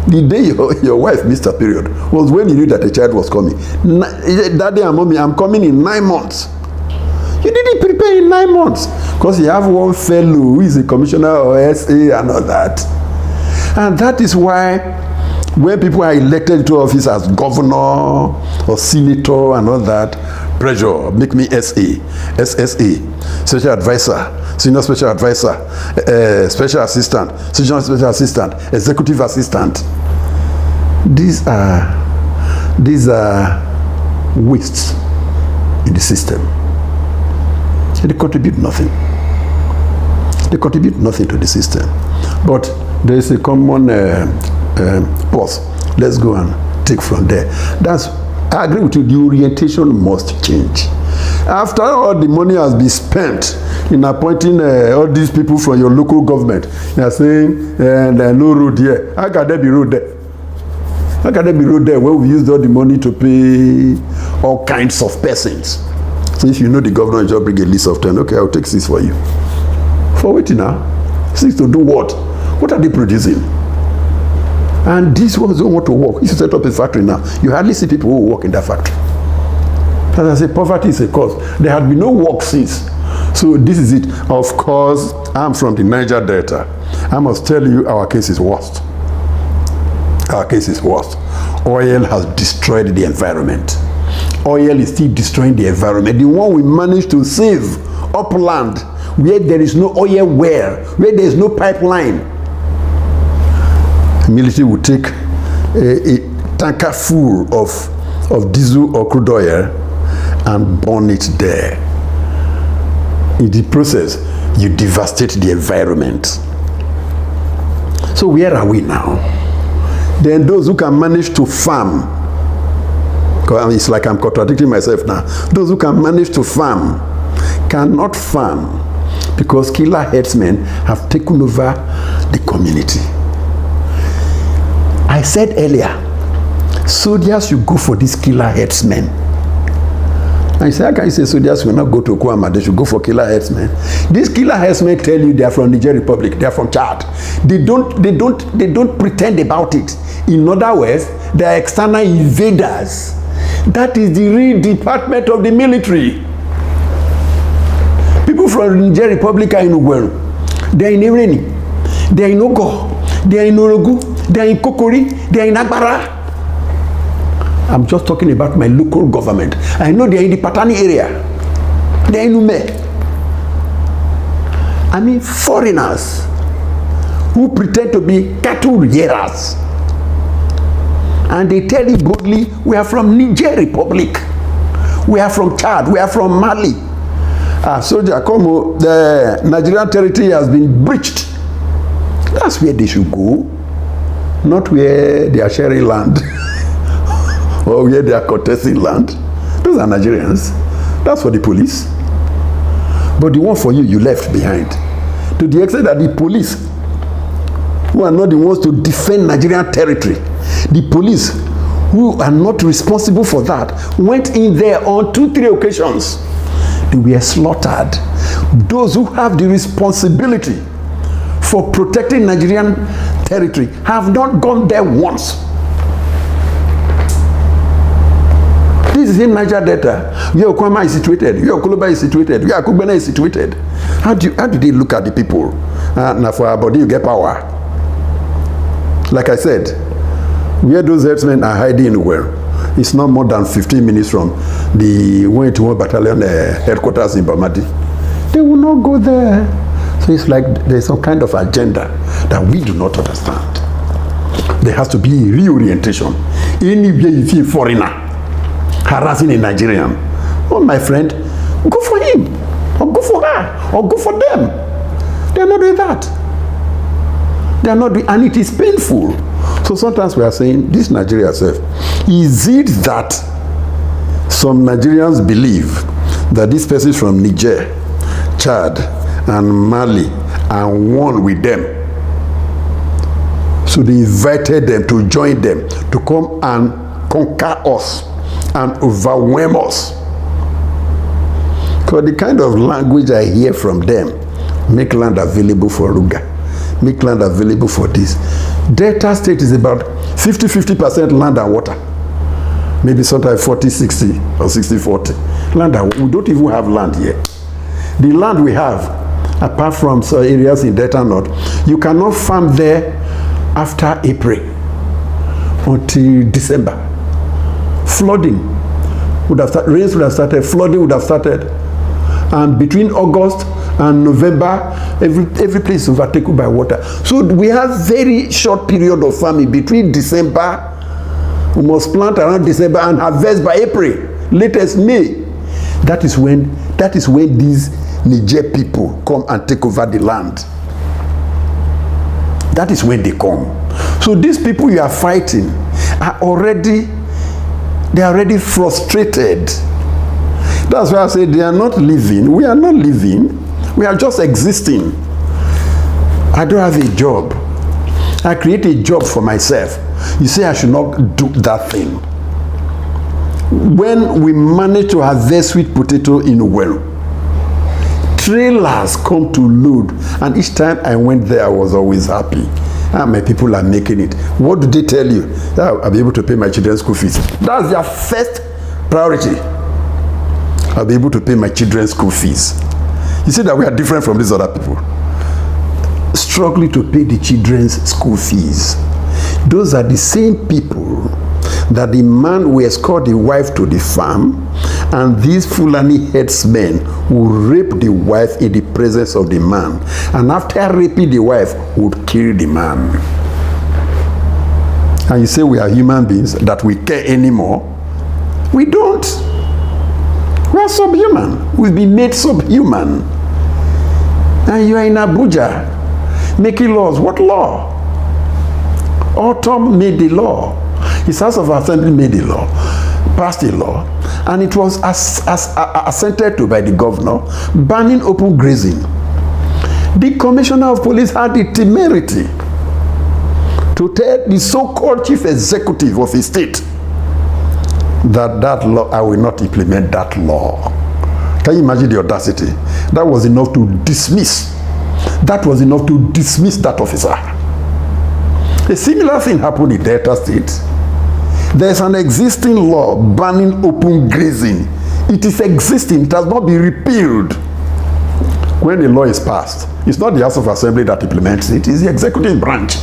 The day your wife missed her period was when you knew that the child was coming. Daddy and mommy, I'm coming in 9 months. You didn't prepare in 9 months because you have one fellow who is a commissioner or SA and all that. And that is why when people are elected to office as governor or senator and all that, pressure, make me SA, SSA, special advisor, senior special advisor, special assistant, senior special assistant, executive assistant. These are wastes in the system. They contribute nothing. They contribute nothing to the system. But there is a common pause. Let's go and take from there. I agree with you, the orientation must change. After all the money has been spent in appointing all these people from your local government, they are saying there are no road here. How can there be road there? How can there be road there when we used all the money to pay all kinds of persons? So if you know the governor, just bring a list of 10. Okay, I'll take 6 for you. For waiting now. 6 to do what? What are they producing? And these ones don't want to work. If you set up a factory now, you hardly see people who work in that factory. As I say, poverty is a cause. There had been no work since. So this is it. Of course, I'm from the Niger Delta. I must tell you, our case is worst. Our case is worst. Oil has destroyed the environment. Oil is still destroying the environment. The one we managed to save upland, where there is no oil well, where there is no pipeline. The military will take a tanker full of diesel or crude oil and burn it there. In the process, you devastate the environment. So where are we now? Then those who can manage to farm, it's like I'm contradicting myself now. Those who can manage to farm cannot farm because killer herdsmen have taken over the community. I said earlier, soldiers should go for these killer herdsmen. I say, how can you say soldiers will not go to OKUAMA? They should go for killer herdsmen. These killer herdsmen tell you they are from Nigerian Republic, they are from Chad. They don't pretend about it. In other words, they are external invaders. That is the real department of the military. People from the Nigerian Republic are in Ugweru. They are in Ireni. They are in Ogo. They are in Orogu. They are in Kokori. They are in Agbara. I'm just talking about my local government. I know they are in the Patani area. They are in Ume. I mean, foreigners who pretend to be cattle rearers. And they tell you boldly, we are from Niger Republic. We are from Chad. We are from Mali. Soldier, come, the Nigerian territory has been breached. That's where they should go. Not where they are sharing land. Or where they are contesting land. Those are Nigerians. That's for the police. But the one for you, you left behind. To the extent that the police, who are not the ones to defend Nigerian territory, the police, who are not responsible for that, went in there on 2-3 occasions. They were slaughtered. Those who have the responsibility for protecting Nigerian territory have not gone there once. This is in Niger Delta, where OKUAMA is situated, where Okoloba is situated, where Akubena is situated. How do they look at the people? Now for our body, you get power. Like I said, where those herdsmen are hiding well, it's not more than 15 minutes from the 181 Battalion headquarters in Bamadi. They will not go there. So it's like there's some kind of agenda that we do not understand. There has to be a reorientation. Anywhere you see a foreigner harassing a Nigerian, oh my friend, go for him, or go for her, or go for them. They are not doing that. They are not doing, and it is painful. So sometimes we are saying, this Nigeria self, is it that some Nigerians believe that this person is from Niger, Chad, and Mali, and one with them? So they invited them to join them, to come and conquer us and overwhelm us. Because the kind of language I hear from them, make land available for Ruga, make land available for this. Delta State is about 50% land and water. Maybe sometimes 40-60 or 60-40. Land and water. We don't even have land here. The land we have, apart from some areas in Delta North, you cannot farm there after April until December. Flooding would have started, rains would have started, flooding would have started. And between August and November, every place is overtaken by water. So we have very short period of farming between December. We must plant around December and harvest by April, latest May. That is when these Niger people come and take over the land. That is when they come. So these people you are fighting are already frustrated. That's why I say they are not living. We are not living. We are just existing. I don't have a job. I create a job for myself. You say I should not do that thing. When we manage to harvest sweet potato in well, trailers come to load, and each time I went there, I was always happy. My people are making it. What do they tell you? I'll be able to pay my children's school fees. That's their first priority. I'll be able to pay my children's school fees. You see that we are different from these other people. Struggling to pay the children's school fees. Those are the same people that the man will escort the wife to the farm, and these Fulani headsmen will rape the wife in the presence of the man, and after raping the wife would kill the man. And you say we are human beings, that we care anymore? We don't. We are subhuman. We've been made subhuman. And you are in Abuja making laws. What law? Autumn made the law. His House of Assembly made a law, passed a law, and it was assented to by the governor, banning open grazing. The commissioner of police had the temerity to tell the so-called chief executive of his state that law, I will not implement that law. Can you imagine the audacity? That was enough to dismiss. That was enough to dismiss that officer. A similar thing happened in Delta State. There's an existing law banning open grazing. It is existing. It has not been repealed. When the law is passed, it's not the House of Assembly that implements it, it's the executive branch.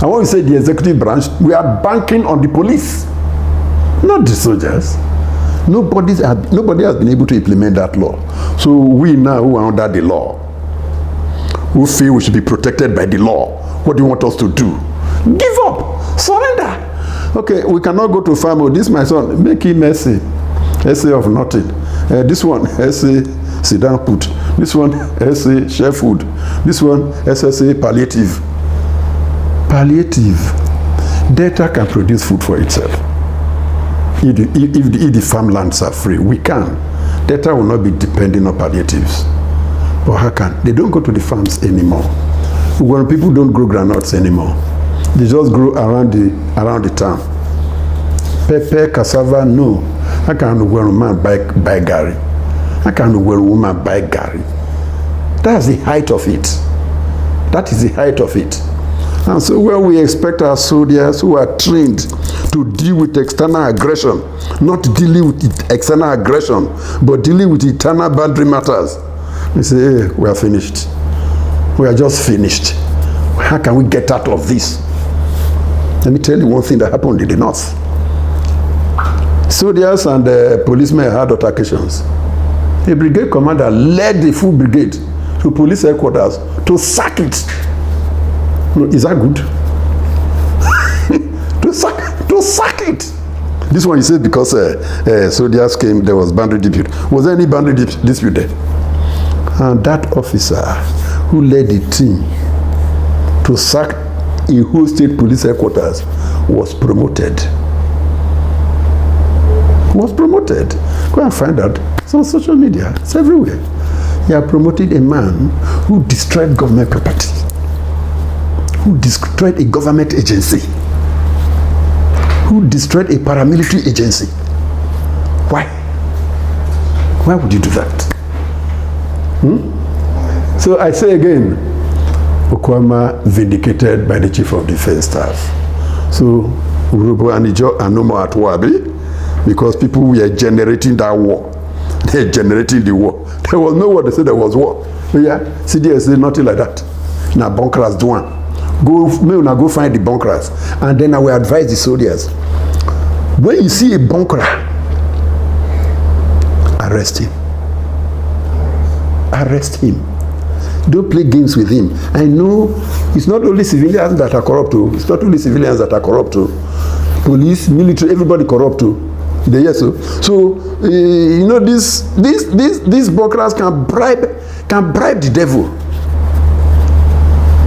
And when we say the executive branch, we are banking on the police, not the soldiers. Nobody has been able to implement that law. So we now who are under the law, who feel we should be protected by the law, what do you want us to do? Give up, surrender. Okay, we cannot go to farm. Oh, this my son, make him essay of nothing. This one, essay, sit down, put. This one, essay, share food. This one, essay, palliative. Palliative. Data can produce food for itself. If the farmlands are free, we can. Data will not be depending on palliatives. But how can? They don't go to the farms anymore. When people don't grow groundnuts anymore, they just grow around the town. Pepper, cassava, no. How can a man buy gari? How can a woman buy gari? That's the height of it. That is the height of it. And so when we expect our soldiers who are trained to deal with external aggression, not dealing with external aggression, but dealing with internal boundary matters, we say, hey, we are finished. We are just finished. How can we get out of this? Let me tell you one thing that happened in the north. Soldiers and policemen had altercations. A brigade commander led the full brigade to police headquarters to sack it. Is that good? to sack it. This one you said because soldiers came, there was boundary dispute. Was there any boundary dispute there? And that officer who led the team to sack a whole state police headquarters was promoted. Go and find out. It's on social media. It's everywhere. He had promoted a man who destroyed government property, who destroyed a government agency, who destroyed a paramilitary agency. Why? Why would you do that? So I say again, OKUAMA vindicated by the Chief of Defense Staff. So Urobo and Ijo are no more at war, because people were generating that war. They're generating the war. There was no war, they said there was war. But yeah, CDS said nothing like that. Now bunkers do one. Go find the bunkers. And then I will advise the soldiers. When you see a bunker, arrest him. Arrest him. Don't play games with him. I know it's not only civilians that are corrupt. It's not only civilians that are corrupt. Police, military, everybody corrupt. Yes, so you know these bunkers can bribe the devil.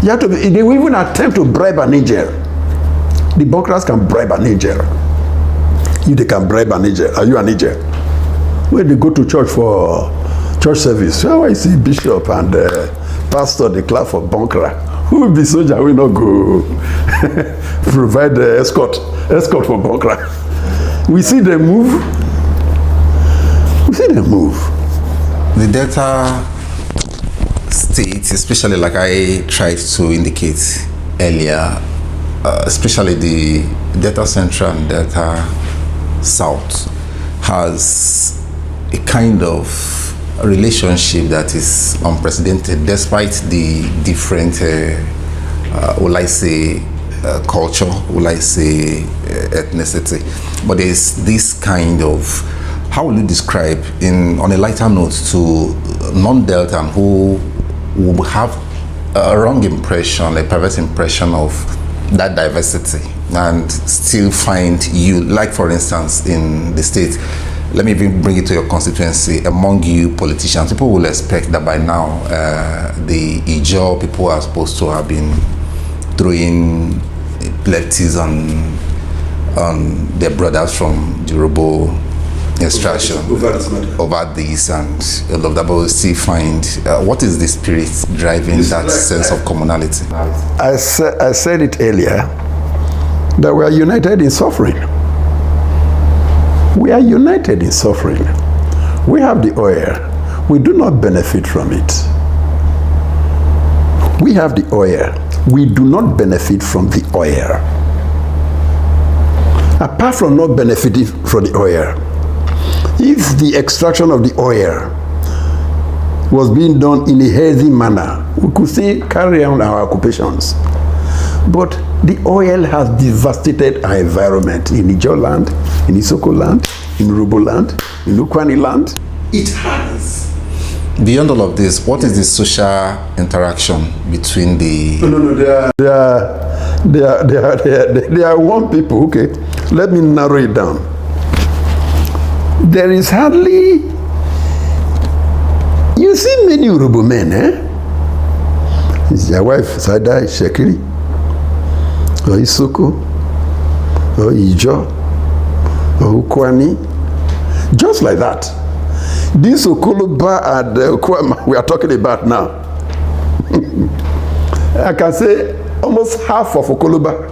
You have to be, they will even attempt to bribe an angel. The bunkers can bribe an angel. If they can bribe an angel, are you an angel? when they go to church for church service, how I see bishop and pastor declare for Bonkra. Who will be soldier will not go provide the escort for Bonkra. We see them move. The Delta states, especially like I tried to indicate earlier, especially the Delta Central and Delta South, has a kind of relationship that is unprecedented, despite the different, will I say, culture, will I say, ethnicity. But there's this kind of, how will you describe, on a lighter note, to non-Delta who will have a wrong impression, a perverse impression of that diversity, and still find you, like for instance, in the state, let me even bring it to your constituency, among you politicians, people will expect that by now the Ijaw people are supposed to have been throwing pledges on their brothers from the Yoruba extraction over this and all of that, but we still find, what is the spirit driving that sense of commonality? I said it earlier, that we are united in suffering. We are united in suffering. We have the oil. We do not benefit from it. We have the oil. We do not benefit from the oil. Apart from not benefiting from the oil, if the extraction of the oil was being done in a healthy manner, we could still carry on our occupations. But the oil has devastated our environment in Ijaw land, in Isoko land, in Yoruba land, in Ukwani land. It has. Beyond all of this, what is the social interaction between the... No, they are one people. Okay, let me narrow it down. There is hardly, you see many Yoruba men, It's their wife, Sada, Shekiri, or Isoko, or Ijaw, or Ukwani, just like that. This Okoloba and OKUAMA we are talking about now, I can say almost half of Okoloba,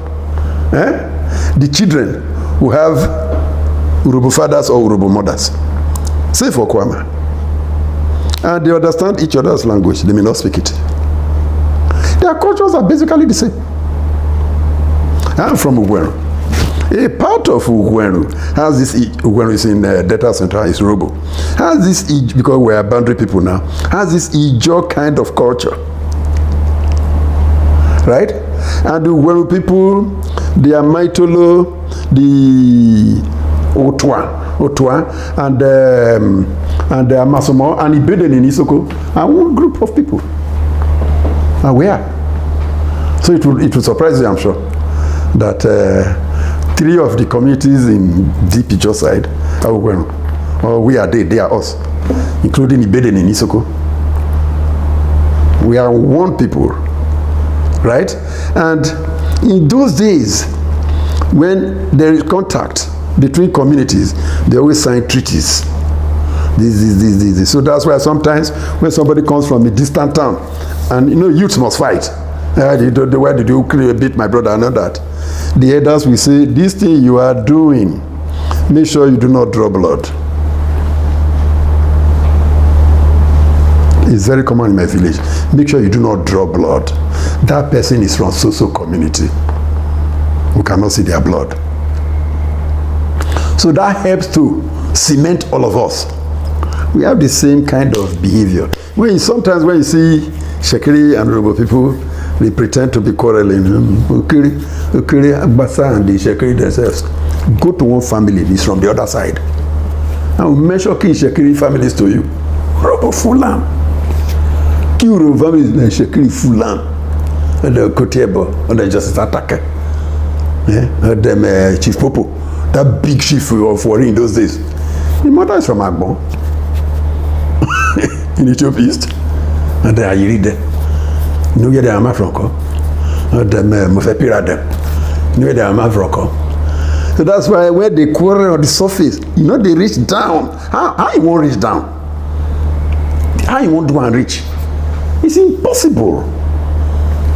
the children who have Urubu fathers or Urubu mothers, say for OKUAMA, and they understand each other's language. They may not speak it. Their cultures are basically the same. I'm from Ugweru. A part of Ugweru has this, Ugweru is in Delta Central, is Robo, has this, because we are boundary people now, has this Ijaw kind of culture, right? And the Ugweru people, they are Maitolo, the Otwa, and Masomo, and Ibeden in Isoko, and one group of people. And we are. So it will surprise you, I'm sure, that 3 of the communities in deep Ijaw side are Ugweru. Or we are they are us, including Ibeden in Isoko. We are one people, right? And in those days, when there is contact between communities, they always sign treaties. This. So that's why sometimes when somebody comes from a distant town, and youths must fight. Why did you beat my brother and all that? The elders will say, this thing you are doing, make sure you do not draw blood. It's very common in my village. Make sure you do not draw blood. That person is from so-so community. We cannot see their blood. So that helps to cement all of us. We have the same kind of behavior. Sometimes when you see Shekiri and Yoruba people, they pretend to be quarreling. Okiri, Agbasa and the Shekiri themselves go to one family, it's from the other side. I will mention King Shekiri families to you. Yoruba Fulam. King Yoruba families like Shekiri Fulam. And the Kotiebo, and the Justice Attacker. And them Chief Popo. That big chief of Warri in those days. The mother is from Agbon. In Ethiopia East. And then you read them. You know where they are from? And them Mufepira them. You know where they are from? So that's why when they quarrel on the surface, you know, they reach down. How you won't reach down? How you won't do and reach? It's impossible.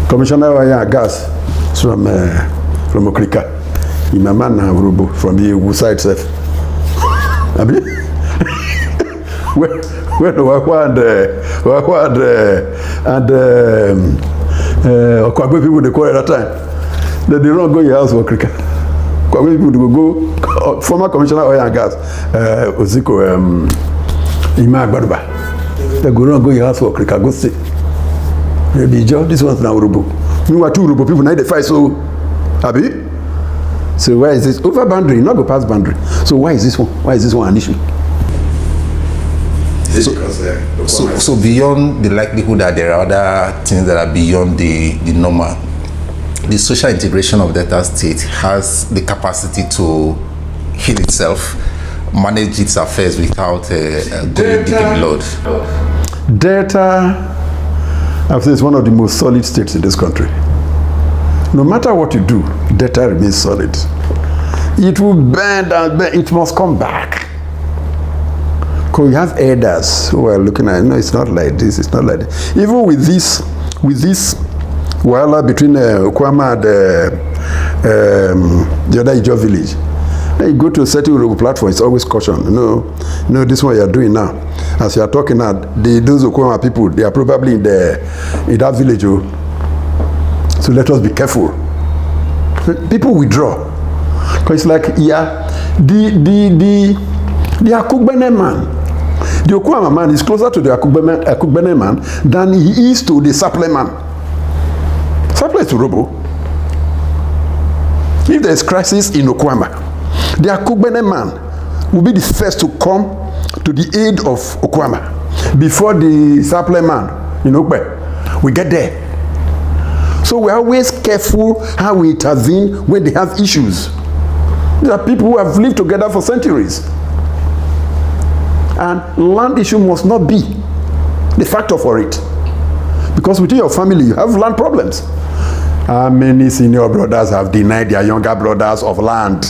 Commissioner Oil and Gas from Okrika. Imama na Urubo from the Ugu side self. Abi? When Wakwa and Okwagwe people they quarrel at that time. Then they don't go your house for Okrika. Okwagwe people will go, former Commissioner Oil and Gas, Oziko Ima Agbaduba. They go around, go your house for Okrika, go stay. Maybe Joe, this one's now Urubo. Meanwhile, two Urubo people now they fight, so Abi? So why is this over boundary, not go past boundary? So why is this one? Why is this one an issue? So beyond the likelihood that there are other things that are beyond the normal, the social integration of Delta State has the capacity to heal itself, manage its affairs without going deep in blood. Delta, I've said, is one of the most solid states in this country. No matter what you do, Delta remains solid. It will bend and bend. It must come back. Because we have elders who are looking at it. No, it's not like this. It's not like this. Even with this wahala between OKUAMA and the other Ijaw village, when you go to a certain platform, it's always caution. No, this one you are doing now. As you are talking now, those OKUAMA people, they are probably in that village. So let us be careful. People withdraw. Because it's like, yeah, the Akugbene man, the OKUAMA man is closer to the Akugbene man than he is to the Saple man. Saple is to Robo. If there is crisis in OKUAMA, the Akugbene man will be the first to come to the aid of OKUAMA before the Saple man in Okpe. We get there. So we're always careful how we intervene when they have issues. There are people who have lived together for centuries. And land issue must not be the factor for it. Because within your family, you have land problems. How many senior brothers have denied their younger brothers of land?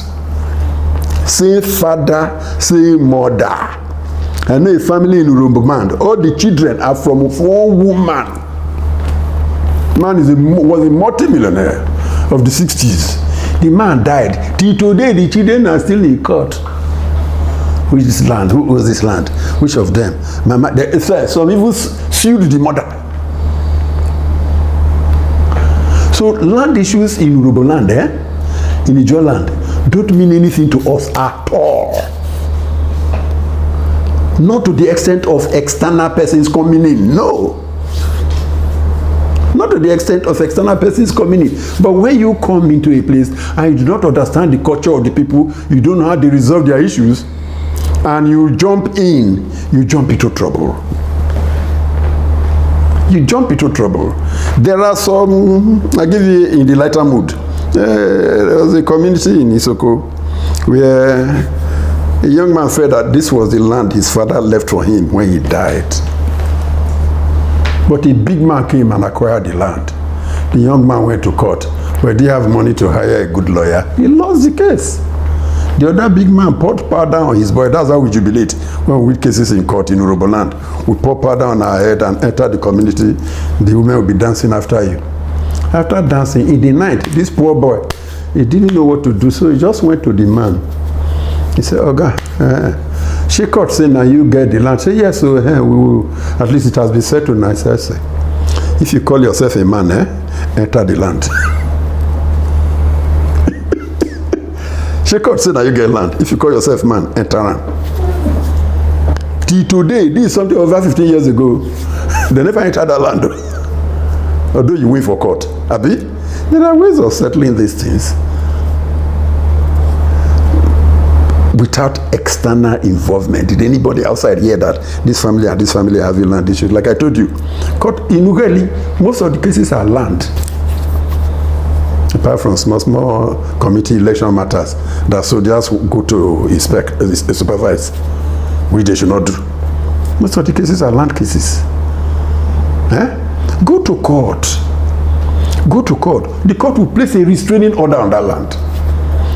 Same father, same mother. I know a family in Urumbuman. All the children are from one woman. Man was a multi-millionaire of the 60s. The man died. Till today, the children are still in court. Which is land? Who owns this land? Which of them? Some even sued the mother. So land issues in Urobo land, in Ijaw land, don't mean anything to us at all. Not to the extent of external persons coming in, no. Not to the extent of external persons coming in. But when you come into a place and you do not understand the culture of the people, you don't know how they resolve their issues, and you jump in, you jump into trouble. You jump into trouble. There are some, I give you in the lighter mood. There was a community in Isoko where a young man felt that this was the land his father left for him when he died. But a big man came and acquired the land. The young man went to court, but he didn't have money to hire a good lawyer. He lost the case. The other big man poured powder on his boy. That's how we jubilate when we win cases in court in Urobo land. We pour powder on our head and enter the community. The women will be dancing after you. After dancing, in the night, this poor boy, he didn't know what to do, so he just went to the man. He said, Oga, she court say, now you get the land. Say, yes, so we will, at least it has been settled now. I say, if you call yourself a man, enter the land. She court say, now you get land. If you call yourself man, enter land. Till today, this is something over 15 years ago. They never entered that land. Although you wait for court. Abi? There are ways of settling these things without external involvement. Did anybody outside hear that this family and this family have land issues? Like I told you, court in Ughelli, most of the cases are land. Apart from small committee election matters that soldiers go to inspect, supervise, which they should not do. Most of the cases are land cases. Go to court. Go to court. The court will place a restraining order on that land.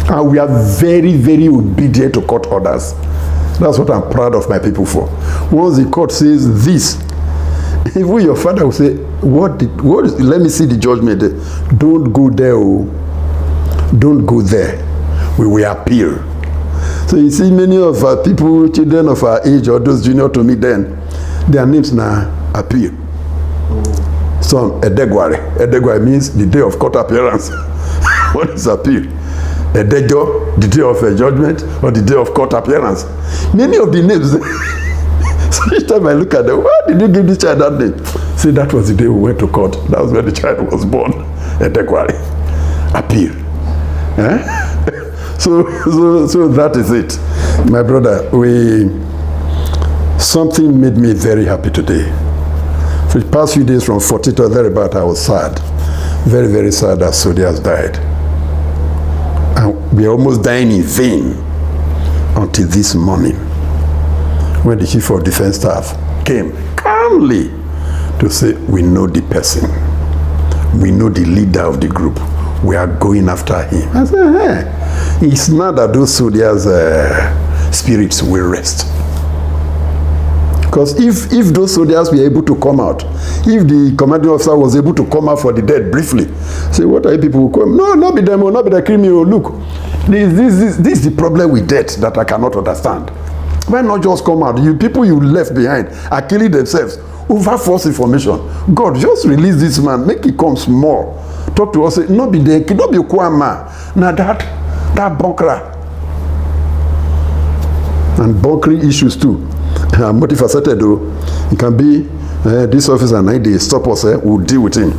And we are very, very obedient to court orders. That's what I'm proud of my people for. Once the court says this, even your father will say, let me see the judgment there. Don't go there, oh. Don't go there. We will appeal. So you see many of our people, children of our age, or those junior to me then, their names now appeal. Some Edegware. Edegware means the day of court appearance. What is appeal? Edejo, the day of a judgment, or the day of court appearance. Many of the names. So each time I look at them, why did you give this child that name? Say that was the day we went to court. That was when the child was born. Edekwari. Appeal. So that is it. My brother, something made me very happy today. For the past few days from 40 to thereabout, I was sad. Very, very sad that Sodi has died. And we are almost dying in vain until this morning, when the Chief of Defense Staff came calmly to say, we know the person. We know the leader of the group. We are going after him. I said, hey, it's not that those soldiers' spirits will rest. Because if those soldiers were able to come out, if the commanding officer was able to come out for the dead briefly, say, what are you people who come? No, not be them, not be the criminal. Look, this is the problem with death that I cannot understand. Why not just come out? You people you left behind are killing themselves over false information. God, just release this man, make it come small. Talk to us, say, no be there, no be OKUAMA. Now that bunkra. And bunkering issues too. Multifaceted though. It can be this officer, 9 days, stop us, we'll deal with him.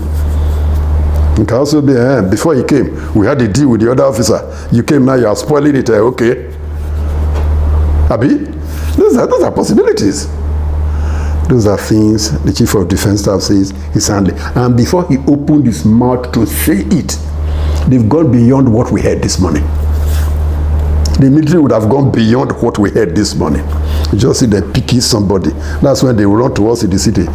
It can also be, before he came, we had a deal with the other officer. You came now, you are spoiling it, okay. Abi? Those are possibilities. Those are things the Chief of Defense Staff says he's handling. And before he opened his mouth to say it, they've gone beyond what we heard this morning. The military would have gone beyond what we heard this morning. You just see them picking somebody. That's when they will run to us in the city.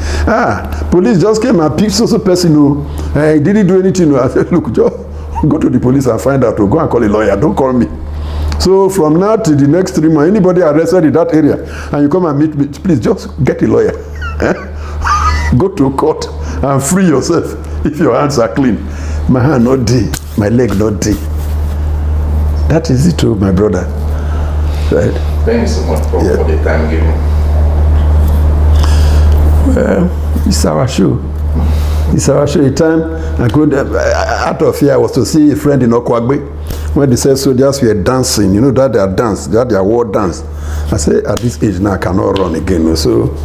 Police just came and picked so person who he didn't do anything. I said, look, just go to the police and find out. Go and call a lawyer. Don't call me. So from now to the next 3 months, anybody arrested in that area, and you come and meet me, please just get a lawyer. Go to court and free yourself if your hands are clean. My hand not dead, my leg not dead. That is it, my brother. Right? Thank you so much for the time given. Well, it's our show. It's our show. A time I could, out of here, I was to see a friend in Okwagbe. When they said soldiers were dancing, you know that they are dance, that they are war dance. I said, at this age now I cannot run again. So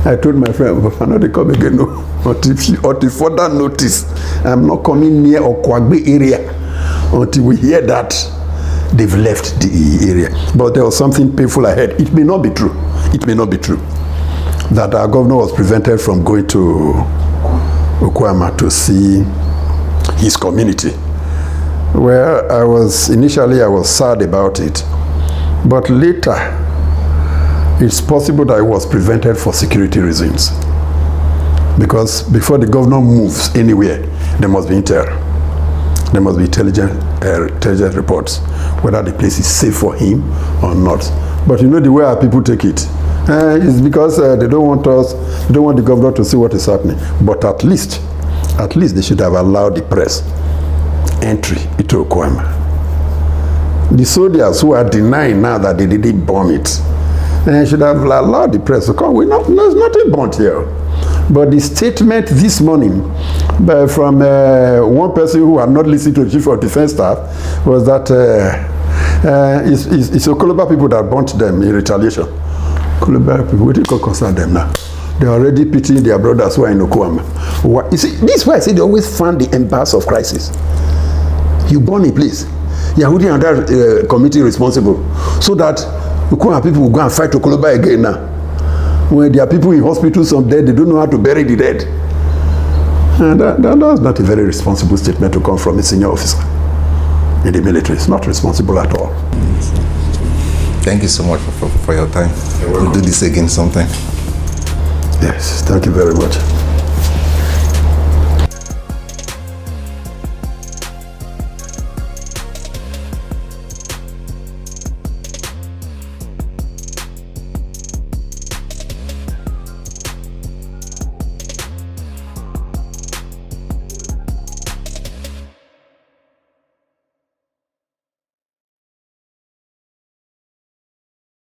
I told my friend, but I know they come again. No. Until further notice, I'm not coming near Okwagbe area until we hear that they've left the area. But there was something painful I heard. It may not be true. It may not be true that our governor was prevented from going to OKUAMA to see his community. Well, initially I was sad about it, but later it's possible that it was prevented for security reasons. Because before the governor moves anywhere, there must be intel. There must be intelligence reports, whether the place is safe for him or not. But you know the way our people take it. It's because they don't want the governor to see what is happening. But at least they should have allowed the press entry into OKUAMA. The soldiers who are denying now that they didn't bomb it, should have allowed the press to come. There's nothing burnt here. But the statement this morning from one person who had not listened to the Chief of Defense Staff was that it's Okoloba people that burnt them in retaliation. Okoloba people, what do you concern them now? They are already pitying their brothers who are in OKUAMA. You see, this is why I say they always find the embers of crisis. You burn a place, you are holding another committee responsible, so that OKUAMA people will go and fight Okoloba again now. When there are people in hospitals, some dead, they don't know how to bury the dead. And that's not a very responsible statement to come from a senior officer in the military. It's not responsible at all. Thank you so much for your time. We'll do this again sometime. Yes, thank you very much.